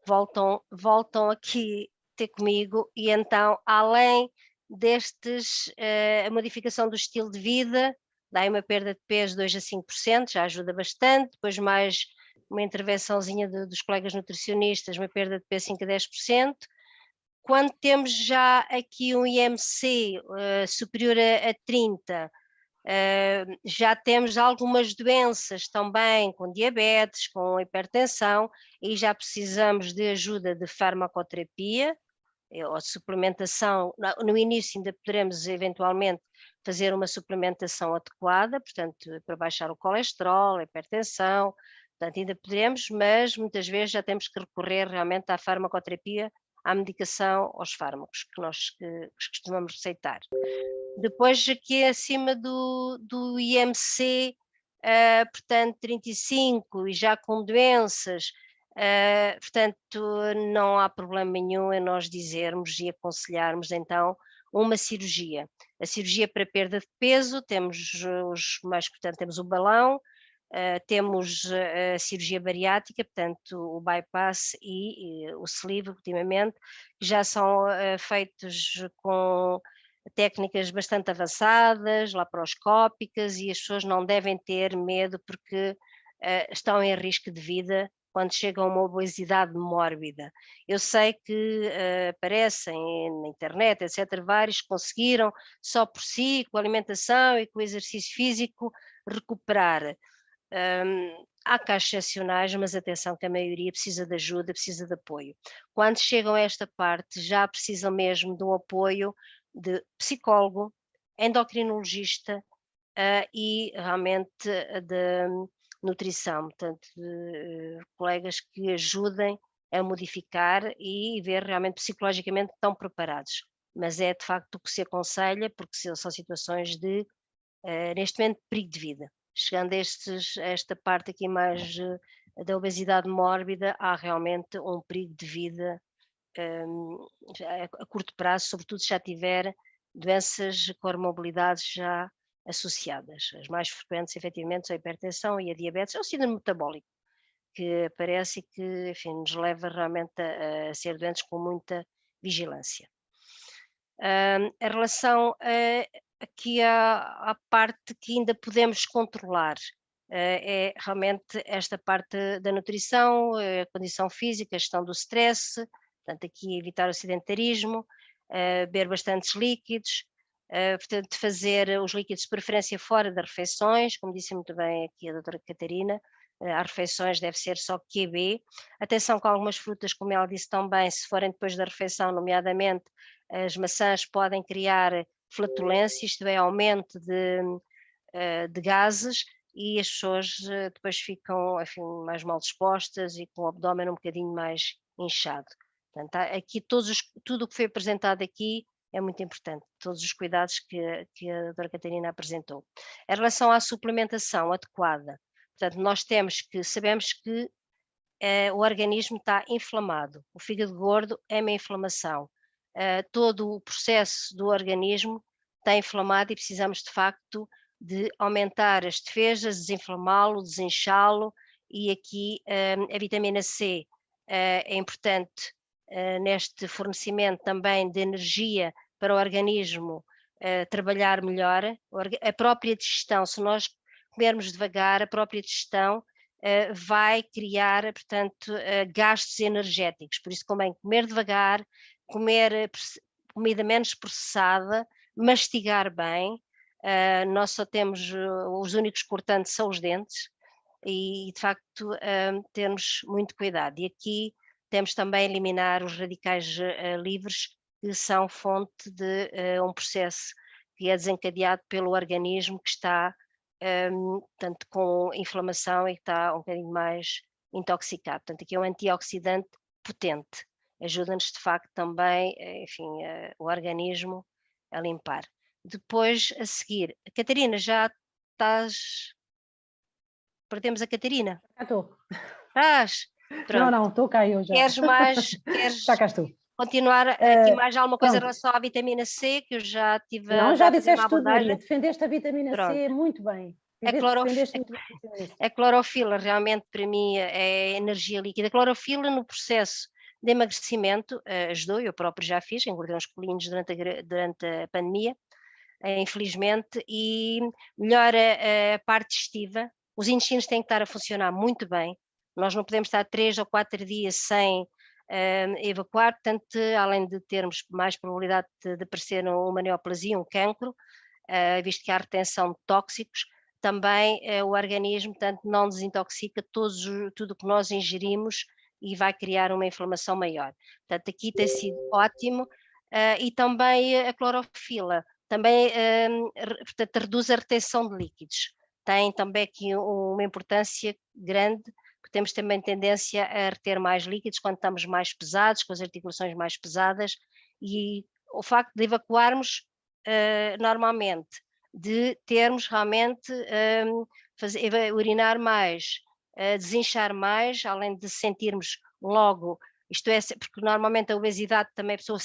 voltam aqui ter comigo e então, além destes, a modificação do estilo de vida, dá uma perda de peso de 2 a 5%, já ajuda bastante, depois mais uma intervençãozinha dos colegas nutricionistas, uma perda de peso de 5 a 10%. Quando temos já aqui um IMC superior a 30, já temos algumas doenças também, com diabetes, com hipertensão, e já precisamos de ajuda de farmacoterapia ou suplementação. No início ainda poderemos eventualmente fazer uma suplementação adequada, portanto, para baixar o colesterol, a hipertensão, portanto, ainda poderemos, mas muitas vezes já temos que recorrer realmente à farmacoterapia, à medicação, aos fármacos que nós costumamos receitar. Depois aqui acima do IMC, portanto 35 e já com doenças, portanto não há problema nenhum em nós dizermos e aconselharmos então uma cirurgia. A cirurgia para perda de peso, temos portanto temos o balão, temos a cirurgia bariátrica, portanto o bypass e o sleeve ultimamente, já são feitos com técnicas bastante avançadas, laparoscópicas, e as pessoas não devem ter medo porque estão em risco de vida quando chegam a uma obesidade mórbida. Eu sei que aparecem na internet, etc., vários que conseguiram só por si, com a alimentação e com o exercício físico, recuperar. Há casos excepcionais, mas atenção que a maioria precisa de ajuda, precisa de apoio. Quando chegam a esta parte, já precisam mesmo de um apoio de psicólogo, endocrinologista e realmente de nutrição, portanto, de colegas que ajudem a modificar e ver realmente psicologicamente que estão preparados. Mas é de facto o que se aconselha, porque são situações de, neste momento, perigo de vida. Chegando a esta parte aqui mais da obesidade mórbida, há realmente um perigo de vida a curto prazo, sobretudo se já tiver doenças comorbilidades já associadas. As mais frequentes, efetivamente, são a hipertensão e a diabetes, é o síndrome metabólico, que aparece e que, enfim, nos leva realmente a ser doentes com muita vigilância. Em relação aqui à parte que ainda podemos controlar, é realmente esta parte da nutrição, a condição física, a gestão do stress, portanto aqui evitar o sedentarismo, beber bastantes líquidos, portanto fazer os líquidos de preferência fora das refeições, como disse muito bem aqui a doutora Catarina, às refeições deve ser só QB. Atenção com algumas frutas, como ela disse também, se forem depois da refeição, nomeadamente as maçãs, podem criar flatulência, isto é, aumento de gases, e as pessoas depois ficam, enfim, mais mal dispostas e com o abdômen um bocadinho mais inchado. Portanto, aqui tudo o que foi apresentado aqui é muito importante, todos os cuidados que a doutora Catarina apresentou. Em relação à suplementação adequada, portanto, nós sabemos que o organismo está inflamado, o fígado gordo é uma inflamação, todo o processo do organismo está inflamado e precisamos de facto de aumentar as defesas, desinflamá-lo, desinchá-lo, e aqui a vitamina C é importante neste fornecimento também de energia para o organismo trabalhar melhor. A própria digestão, se nós comermos devagar, a própria digestão vai criar, portanto, gastos energéticos. Por isso convém comer devagar, comer comida menos processada, mastigar bem. Nós só temos, os únicos cortantes são os dentes, e de facto temos muito cuidado. E aqui temos também eliminar os radicais livres, que são fonte de um processo que é desencadeado pelo organismo, que está tanto com inflamação e que está um bocadinho mais intoxicado. Portanto, aqui é um antioxidante potente, ajuda-nos de facto também, enfim, o organismo a limpar. Depois, a seguir, Catarina, já estás... Perdemos a Catarina? Já estou. Estás? Pronto. Não, estou cá eu já. Queres mais? Já cá estou. Continuar aqui mais alguma coisa em pronto. relação à vitamina C, que eu já tive Não, já disseste tudo, abordagem. Maria. Defendeste a vitamina C muito bem. A clorofila realmente para mim é energia líquida. A clorofila no processo de emagrecimento ajudou, eu próprio já fiz, engordei uns quilinhos durante a pandemia, infelizmente, e melhora a parte digestiva. Os intestinos têm que estar a funcionar muito bem. Nós não podemos estar 3 ou 4 dias sem evacuar, portanto, além de termos mais probabilidade de aparecer uma neoplasia, um cancro, visto que há retenção de tóxicos, também o organismo, portanto, não desintoxica tudo o que nós ingerimos e vai criar uma inflamação maior. Portanto, aqui tem sido ótimo, e também a clorofila, também, portanto, reduz a retenção de líquidos. Tem também aqui uma importância grande, porque temos também tendência a reter mais líquidos quando estamos mais pesados, com as articulações mais pesadas, e o facto de evacuarmos normalmente, de termos realmente urinar mais, desinchar mais, além de sentirmos logo, isto é, porque normalmente a obesidade também a pessoa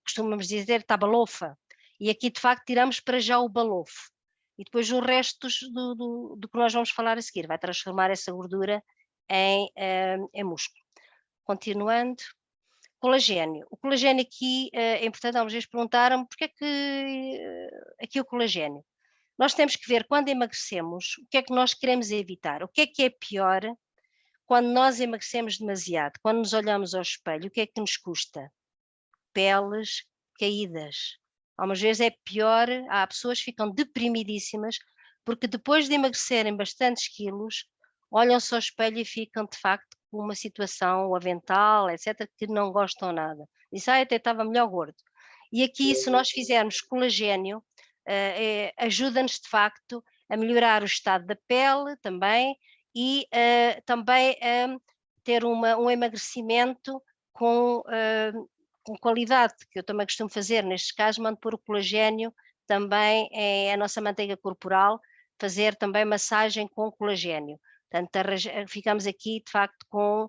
costumamos dizer está balofa, e aqui de facto tiramos para já o balofo, e depois o resto do que nós vamos falar a seguir vai transformar essa gordura em músculo. Continuando, colagênio. O colagênio aqui é importante, algumas vezes perguntaram-me porque é que aqui o colagênio. Nós temos que ver quando emagrecemos o que é que nós queremos evitar, o que é pior quando nós emagrecemos demasiado, quando nos olhamos ao espelho, o que é que nos custa? Peles caídas. Algumas vezes é pior, há pessoas que ficam deprimidíssimas porque depois de emagrecerem bastantes quilos, olham-se ao espelho e ficam de facto com uma situação, o avental, etc., que não gostam nada. Diz, até estava melhor gordo. E aqui, se nós fizermos colagênio, ajuda-nos de facto a melhorar o estado da pele também, e também ter um emagrecimento com qualidade, que eu também costumo fazer nestes casos, mando pôr o colagênio também é a nossa manteiga corporal, fazer também massagem com colagênio. Portanto, ficamos aqui de facto com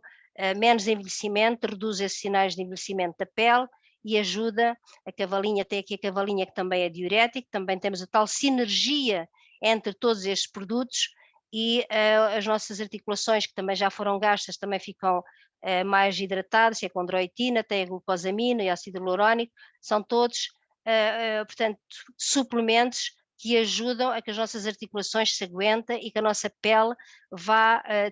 menos envelhecimento, reduz esses sinais de envelhecimento da pele e ajuda a cavalinha, tem aqui a cavalinha que também é diurético, também temos a tal sinergia entre todos estes produtos, e as nossas articulações que também já foram gastas também ficam mais hidratadas, tem a condroitina, tem a glucosamina e ácido hialurónico, são todos, portanto, suplementos que ajudam a que as nossas articulações se aguentem e que a nossa pele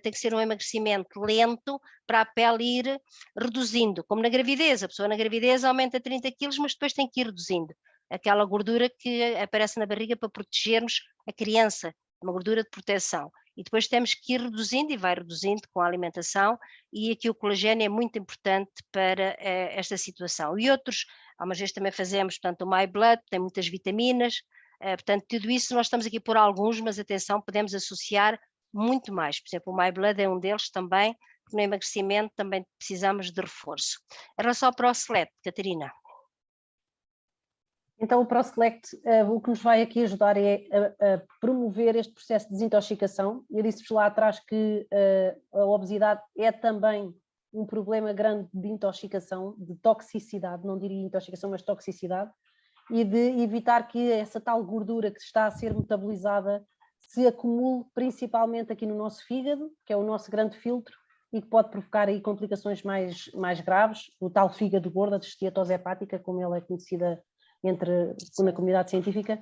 tem que ser um emagrecimento lento para a pele ir reduzindo, como na gravidez, a pessoa na gravidez aumenta 30 quilos, mas depois tem que ir reduzindo aquela gordura que aparece na barriga para protegermos a criança, uma gordura de proteção. E depois temos que ir reduzindo e vai reduzindo com a alimentação, e aqui o colagênio é muito importante para esta situação. E outros, algumas vezes também fazemos, portanto, o My Blood, tem muitas vitaminas, portanto, tudo isso nós estamos aqui por alguns, mas atenção, podemos associar muito mais. Por exemplo, o My Blood é um deles também, no emagrecimento também precisamos de reforço. Em relação ao ProSelect, Catarina. Então o ProSelect, o que nos vai aqui ajudar é a promover este processo de desintoxicação. Eu disse-vos lá atrás que a obesidade é também um problema grande de intoxicação, de toxicidade, não diria intoxicação, mas toxicidade, e de evitar que essa tal gordura que está a ser metabolizada se acumule principalmente aqui no nosso fígado, que é o nosso grande filtro, e que pode provocar aí complicações mais graves, o tal fígado gordo, a esteatose hepática, como ela é conhecida na comunidade científica,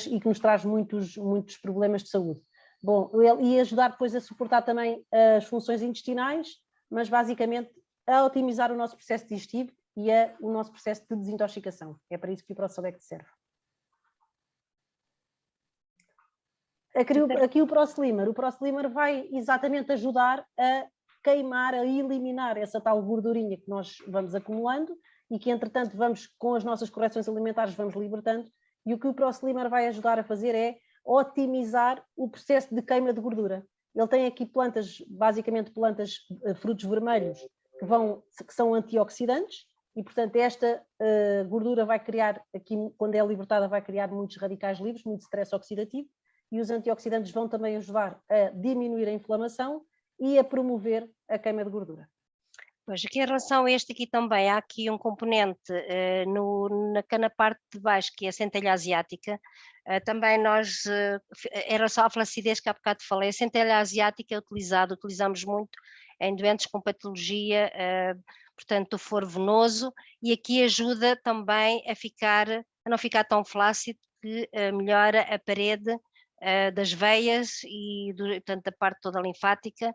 e que nos traz muitos problemas de saúde. Bom, e ajudar depois a suportar também as funções intestinais, mas basicamente a otimizar o nosso processo digestivo e o nosso processo de desintoxicação. É para isso que o ProSelect serve. Aqui o ProSlimmer vai exatamente ajudar a queimar, a eliminar essa tal gordurinha que nós vamos acumulando e que, entretanto, com as nossas correções alimentares, vamos libertando, e o que o ProSlimmer vai ajudar a fazer é otimizar o processo de queima de gordura. Ele tem aqui plantas, basicamente frutos vermelhos, que são antioxidantes, e, portanto, esta gordura vai criar, aqui, quando é libertada, vai criar muitos radicais livres, muito stress oxidativo, e os antioxidantes vão também ajudar a diminuir a inflamação e a promover a queima de gordura. Pois, aqui em relação a este aqui também, há aqui um componente na parte de baixo, que é a centelha asiática. Também nós, em relação à flacidez que há bocado falei, a centelha asiática é utilizamos muito em doentes com patologia, portanto, do foro venoso, e aqui ajuda também a não ficar tão flácido, que melhora a parede das veias e, portanto, da parte toda linfática.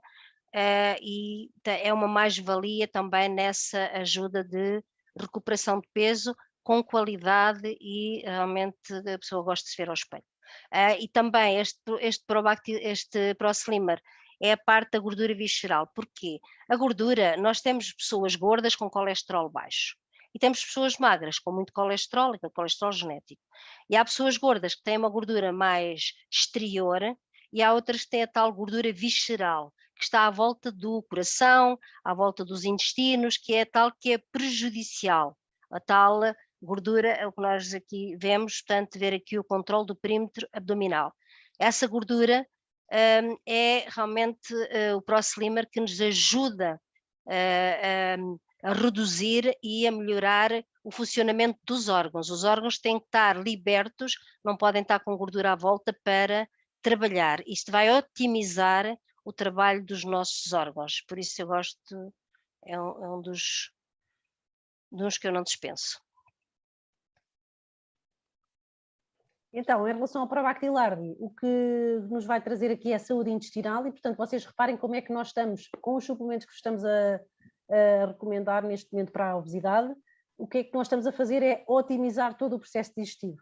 E é uma mais-valia também nessa ajuda de recuperação de peso com qualidade, e realmente a pessoa gosta de se ver ao espelho. E também este ProSlimmer é a parte da gordura visceral. Porquê? A gordura, nós temos pessoas gordas com colesterol baixo e temos pessoas magras com muito colesterol, e colesterol genético. E há pessoas gordas que têm uma gordura mais exterior, e há outras que têm a tal gordura visceral, que está à volta do coração, à volta dos intestinos, que é a tal que é prejudicial. A tal gordura é o que nós aqui vemos, portanto, ver aqui o controle do perímetro abdominal. Essa gordura é realmente o ProSlimmer que nos ajuda a reduzir e a melhorar o funcionamento dos órgãos. Os órgãos têm que estar libertos, não podem estar com gordura à volta para trabalhar. Isto vai otimizar o trabalho dos nossos órgãos. Por isso eu gosto, é um dos que eu não dispenso. Então, em relação ao Probactilardi, o que nos vai trazer aqui é a saúde intestinal, e, portanto, vocês reparem como é que nós estamos, com os suplementos que estamos a recomendar neste momento para a obesidade, o que é que nós estamos a fazer é otimizar todo o processo digestivo.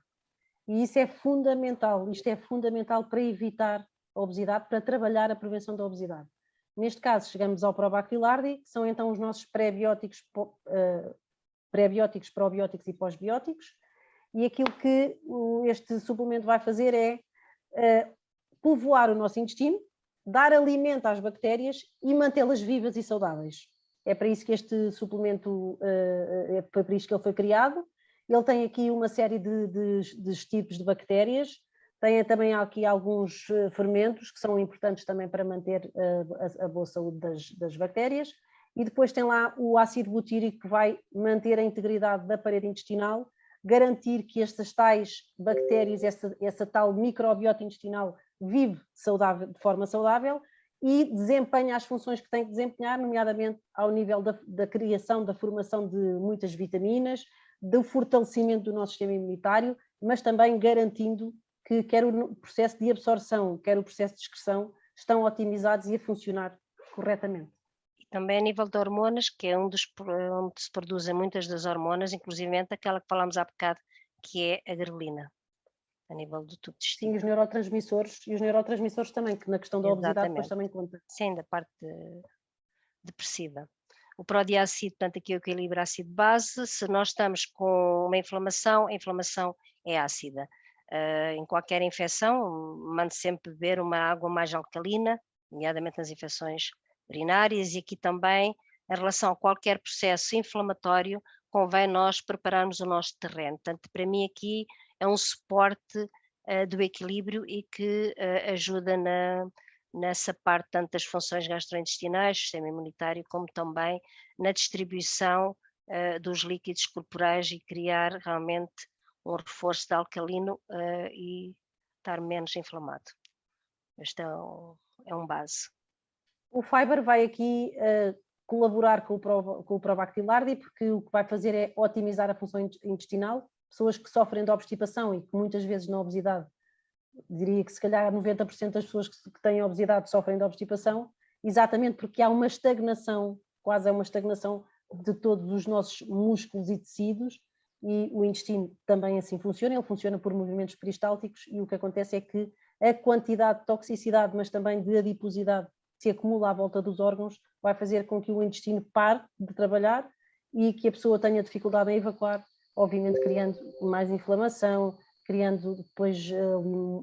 E isso é fundamental, isto é fundamental para evitar a obesidade, para trabalhar a prevenção da obesidade. Neste caso, chegamos ao Probactilardi, que são então os nossos pré-bióticos, probióticos e pós-bióticos, e aquilo que este suplemento vai fazer é povoar o nosso intestino, dar alimento às bactérias e mantê-las vivas e saudáveis. É para isso que este suplemento, foi para isso que ele foi criado. Ele tem aqui uma série de tipos de bactérias, tem também aqui alguns fermentos que são importantes também para manter a boa saúde das bactérias, e depois tem lá o ácido butírico, que vai manter a integridade da parede intestinal, garantir que estas tais bactérias, essa tal microbiota intestinal vive de forma saudável e desempenha as funções que tem que desempenhar, nomeadamente ao nível da criação, da formação de muitas vitaminas, do fortalecimento do nosso sistema imunitário, mas também garantindo que quer o processo de absorção, quer o processo de excreção estão otimizados e a funcionar corretamente. E também a nível de hormonas, que é onde se produzem muitas das hormonas, inclusive aquela que falámos há bocado, que é a grelina. a nível do tubo Sim, digestivo. os neurotransmissores também, que na questão da obesidade depois também conta. Sim, da parte depressiva. O prodiácido, portanto, aqui equilibra ácido-base. Se nós estamos com uma inflamação, a inflamação é ácida. Em qualquer infecção, mande sempre beber uma água mais alcalina, nomeadamente nas infecções urinárias, e aqui também, em relação a qualquer processo inflamatório, convém nós prepararmos o nosso terreno. Portanto, para mim aqui é um suporte do equilíbrio e que ajuda nessa parte, tanto das funções gastrointestinais, sistema imunitário, como também na distribuição dos líquidos corporais e criar realmente um reforço de alcalino e estar menos inflamado. Este é um base. O Fiber vai aqui colaborar com o Probactilardi, porque o que vai fazer é otimizar a função intestinal. Pessoas que sofrem de obstipação e que muitas vezes na obesidade, diria que se calhar 90% das pessoas que têm obesidade sofrem de obstipação, exatamente porque há uma estagnação, quase é uma estagnação de todos os nossos músculos e tecidos, e o intestino também assim funciona, ele funciona por movimentos peristálticos, e o que acontece é que a quantidade de toxicidade, mas também de adiposidade que se acumula à volta dos órgãos, vai fazer com que o intestino pare de trabalhar e que a pessoa tenha dificuldade em evacuar, obviamente criando mais inflamação, criando depois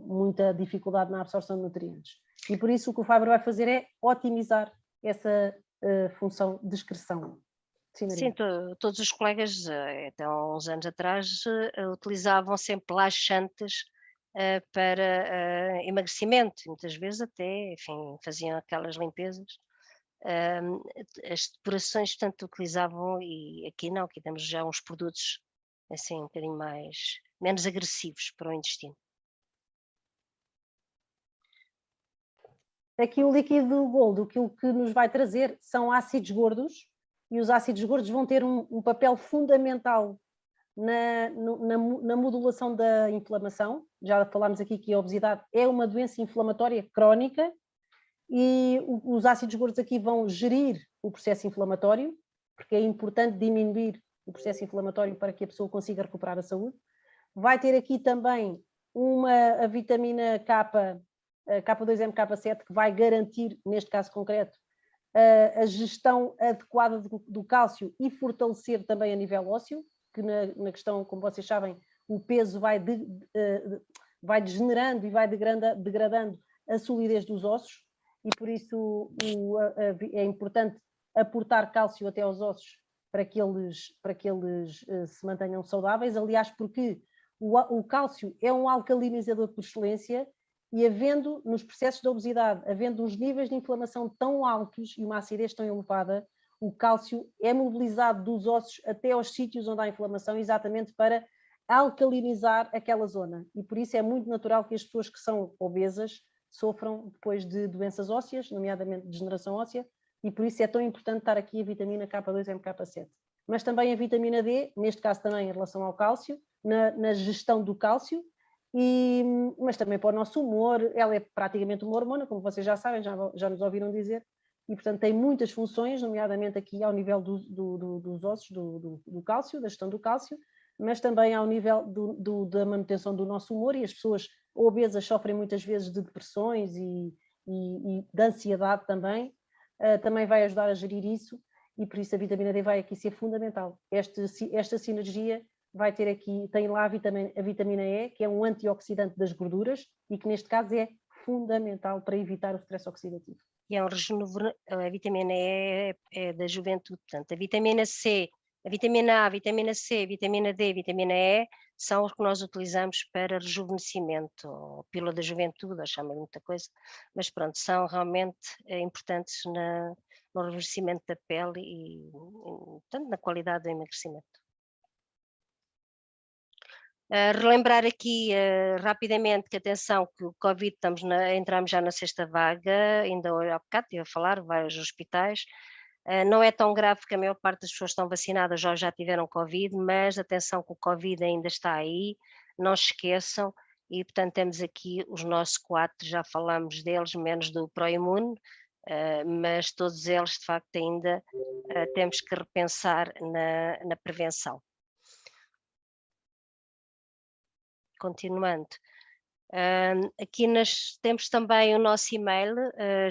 muita dificuldade na absorção de nutrientes. E por isso o que o Fiber vai fazer é otimizar essa função de excreção. Sim, todos os colegas, até há uns anos atrás, utilizavam sempre laxantes para emagrecimento, muitas vezes até, enfim, faziam aquelas limpezas. As depurações, portanto, utilizavam, e aqui não, aqui temos já uns produtos assim um bocadinho menos agressivos para o intestino. Aqui o líquido Gold, o que nos vai trazer são ácidos gordos, e os ácidos gordos vão ter um papel fundamental na modulação da inflamação. Já falámos aqui que a obesidade é uma doença inflamatória crónica, e os ácidos gordos aqui vão gerir o processo inflamatório, porque é importante diminuir o processo inflamatório para que a pessoa consiga recuperar a saúde. Vai ter aqui também a vitamina K, K2M, K7, que vai garantir, neste caso concreto, a gestão adequada do cálcio e fortalecer também a nível ósseo, que na questão, como vocês sabem, o peso vai degenerando e vai degradando a solidez dos ossos, e por isso é importante aportar cálcio até aos ossos para que eles se mantenham saudáveis. Aliás, porque o cálcio é um alcalinizador por excelência, e havendo, nos processos de obesidade, havendo uns níveis de inflamação tão altos e uma acidez tão elevada, o cálcio é mobilizado dos ossos até aos sítios onde há inflamação, exatamente para alcalinizar aquela zona. E por isso é muito natural que as pessoas que são obesas sofram depois de doenças ósseas, nomeadamente degeneração óssea, e por isso é tão importante estar aqui a vitamina K2M, K7. Mas também a vitamina D, neste caso também em relação ao cálcio, na gestão do cálcio, mas também para o nosso humor. Ela é praticamente uma hormona, como vocês já sabem, já nos ouviram dizer, e portanto tem muitas funções, nomeadamente aqui ao nível dos ossos, do cálcio, da gestão do cálcio, mas também ao nível da manutenção do nosso humor, e as pessoas obesas sofrem muitas vezes de depressões e de ansiedade também. Também vai ajudar a gerir isso, e por isso a vitamina D vai aqui ser fundamental. Esta sinergia vai ter aqui, tem lá a vitamina E, que é um antioxidante das gorduras e que neste caso é fundamental para evitar o stress oxidativo. E é a vitamina E é da juventude, portanto, a vitamina C, a vitamina A, a vitamina C, a vitamina D, a vitamina E são os que nós utilizamos para rejuvenescimento, ou pílula da juventude, ou chama muita coisa, mas pronto, são realmente importantes no rejuvenescimento da pele e tanto na qualidade do emagrecimento. Relembrar aqui rapidamente que, atenção, que o Covid, entramos já na sexta vaga, ainda há bocado estive a falar, vários hospitais, não é tão grave porque a maior parte das pessoas estão vacinadas ou já tiveram Covid, mas atenção que o Covid ainda está aí, não se esqueçam, e portanto temos aqui os nossos 4, já falamos deles, menos do Proimune, mas todos eles de facto ainda temos que repensar na prevenção. continuando. Aqui temos também o nosso e-mail,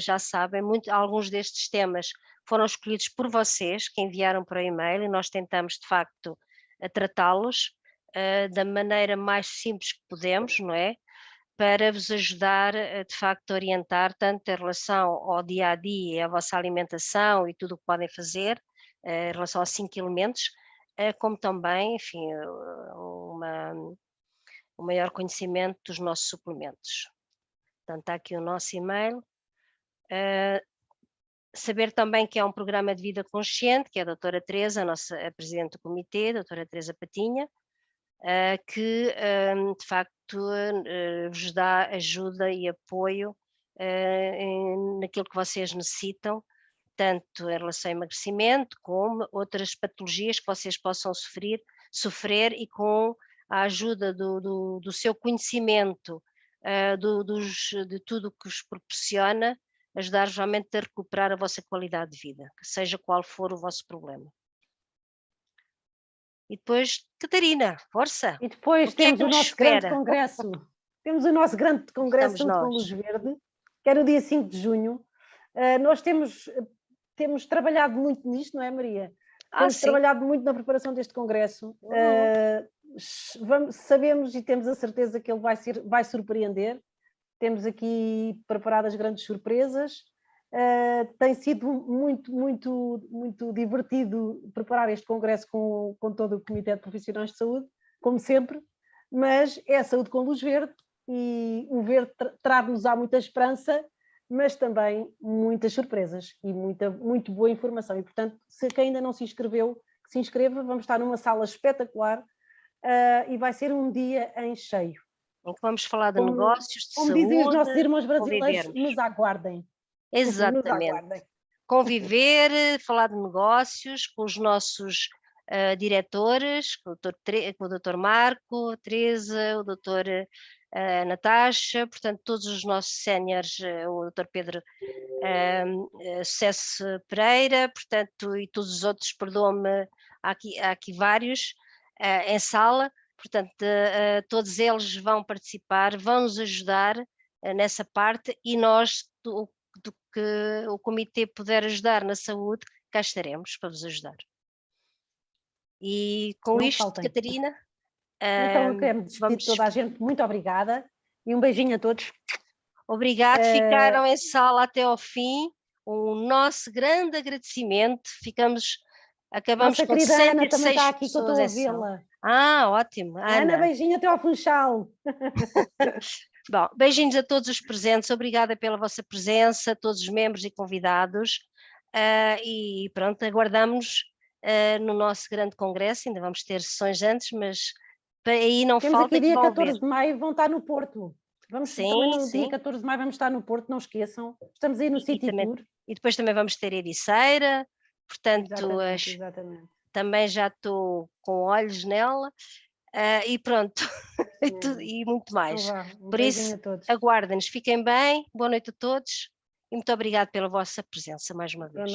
já sabem, alguns destes temas foram escolhidos por vocês, que enviaram para o e-mail, e nós tentamos, de facto, tratá-los da maneira mais simples que podemos, não é? Para vos ajudar, de facto, a orientar tanto em relação ao dia-a-dia e à vossa alimentação e tudo o que podem fazer, em relação aos 5 elementos, como também, enfim, o maior conhecimento dos nossos suplementos. Portanto, está aqui o nosso e-mail. Saber também que é um programa de vida consciente, que é a doutora Teresa, a presidente do comitê, a doutora Teresa Patinha, que de facto vos dá ajuda e apoio naquilo que vocês necessitam, tanto em relação ao emagrecimento, como outras patologias que vocês possam sofrer e com a ajuda do seu conhecimento, de tudo o que vos proporciona, ajudar realmente a recuperar a vossa qualidade de vida, seja qual for o vosso problema. E depois, Catarina, força! E depois temos o nosso grande congresso. Temos o nosso grande congresso Saúde com Luz Verde, que é no dia 5 de junho. Nós temos trabalhado muito nisto, não é, Maria? Temos trabalhado muito na preparação deste congresso. Sabemos e temos a certeza que ele vai surpreender. Temos aqui preparadas grandes surpresas. Tem sido muito divertido preparar este congresso com todo o Comitê de Profissionais de Saúde, como sempre, mas é Saúde com Luz Verde, e o verde traz-nos muita esperança, mas também muitas surpresas e muito boa informação. E, portanto, se quem ainda não se inscreveu, que se inscreva. Vamos estar numa sala espetacular e vai ser um dia em cheio. Em que vamos falar de negócios, de saúde. Como dizem os nossos irmãos brasileiros, nos aguardem. Exatamente. Conviver, falar de negócios com os nossos diretores, com o Dr. Marco, a Teresa, o Dr. Natasha, portanto, todos os nossos séniores, o Dr. Pedro Sucesso Pereira, portanto, e todos os outros, perdoa-me, há aqui vários em sala, portanto, todos eles vão participar, vão nos ajudar nessa parte, e nós, do que o comitê puder ajudar na saúde, cá estaremos para vos ajudar. E com não isto, faltem. Catarina... Então eu quero despedir toda a gente, muito obrigada, e um beijinho a todos. Obrigado, ficaram em sala até ao fim, o nosso grande agradecimento, acabamos com 106 Ana também está aqui, que eu estou a vê-la. Ótimo, Ana, beijinho até ao Funchal. Bom, beijinhos a todos os presentes, obrigada pela vossa presença, todos os membros e convidados, e pronto, aguardamos no nosso grande congresso, ainda vamos ter sessões antes, mas aí não temos falta aqui que dia 14 de maio, vão estar no Porto. Dia 14 de maio vamos estar no Porto, não esqueçam, estamos aí no City Tour. E depois também vamos ter Ericeira, portanto, exatamente. Também já estou com olhos nela, e pronto, e muito mais. Então por isso, aguardem-nos, fiquem bem, boa noite a todos, e muito obrigada pela vossa presença mais uma vez.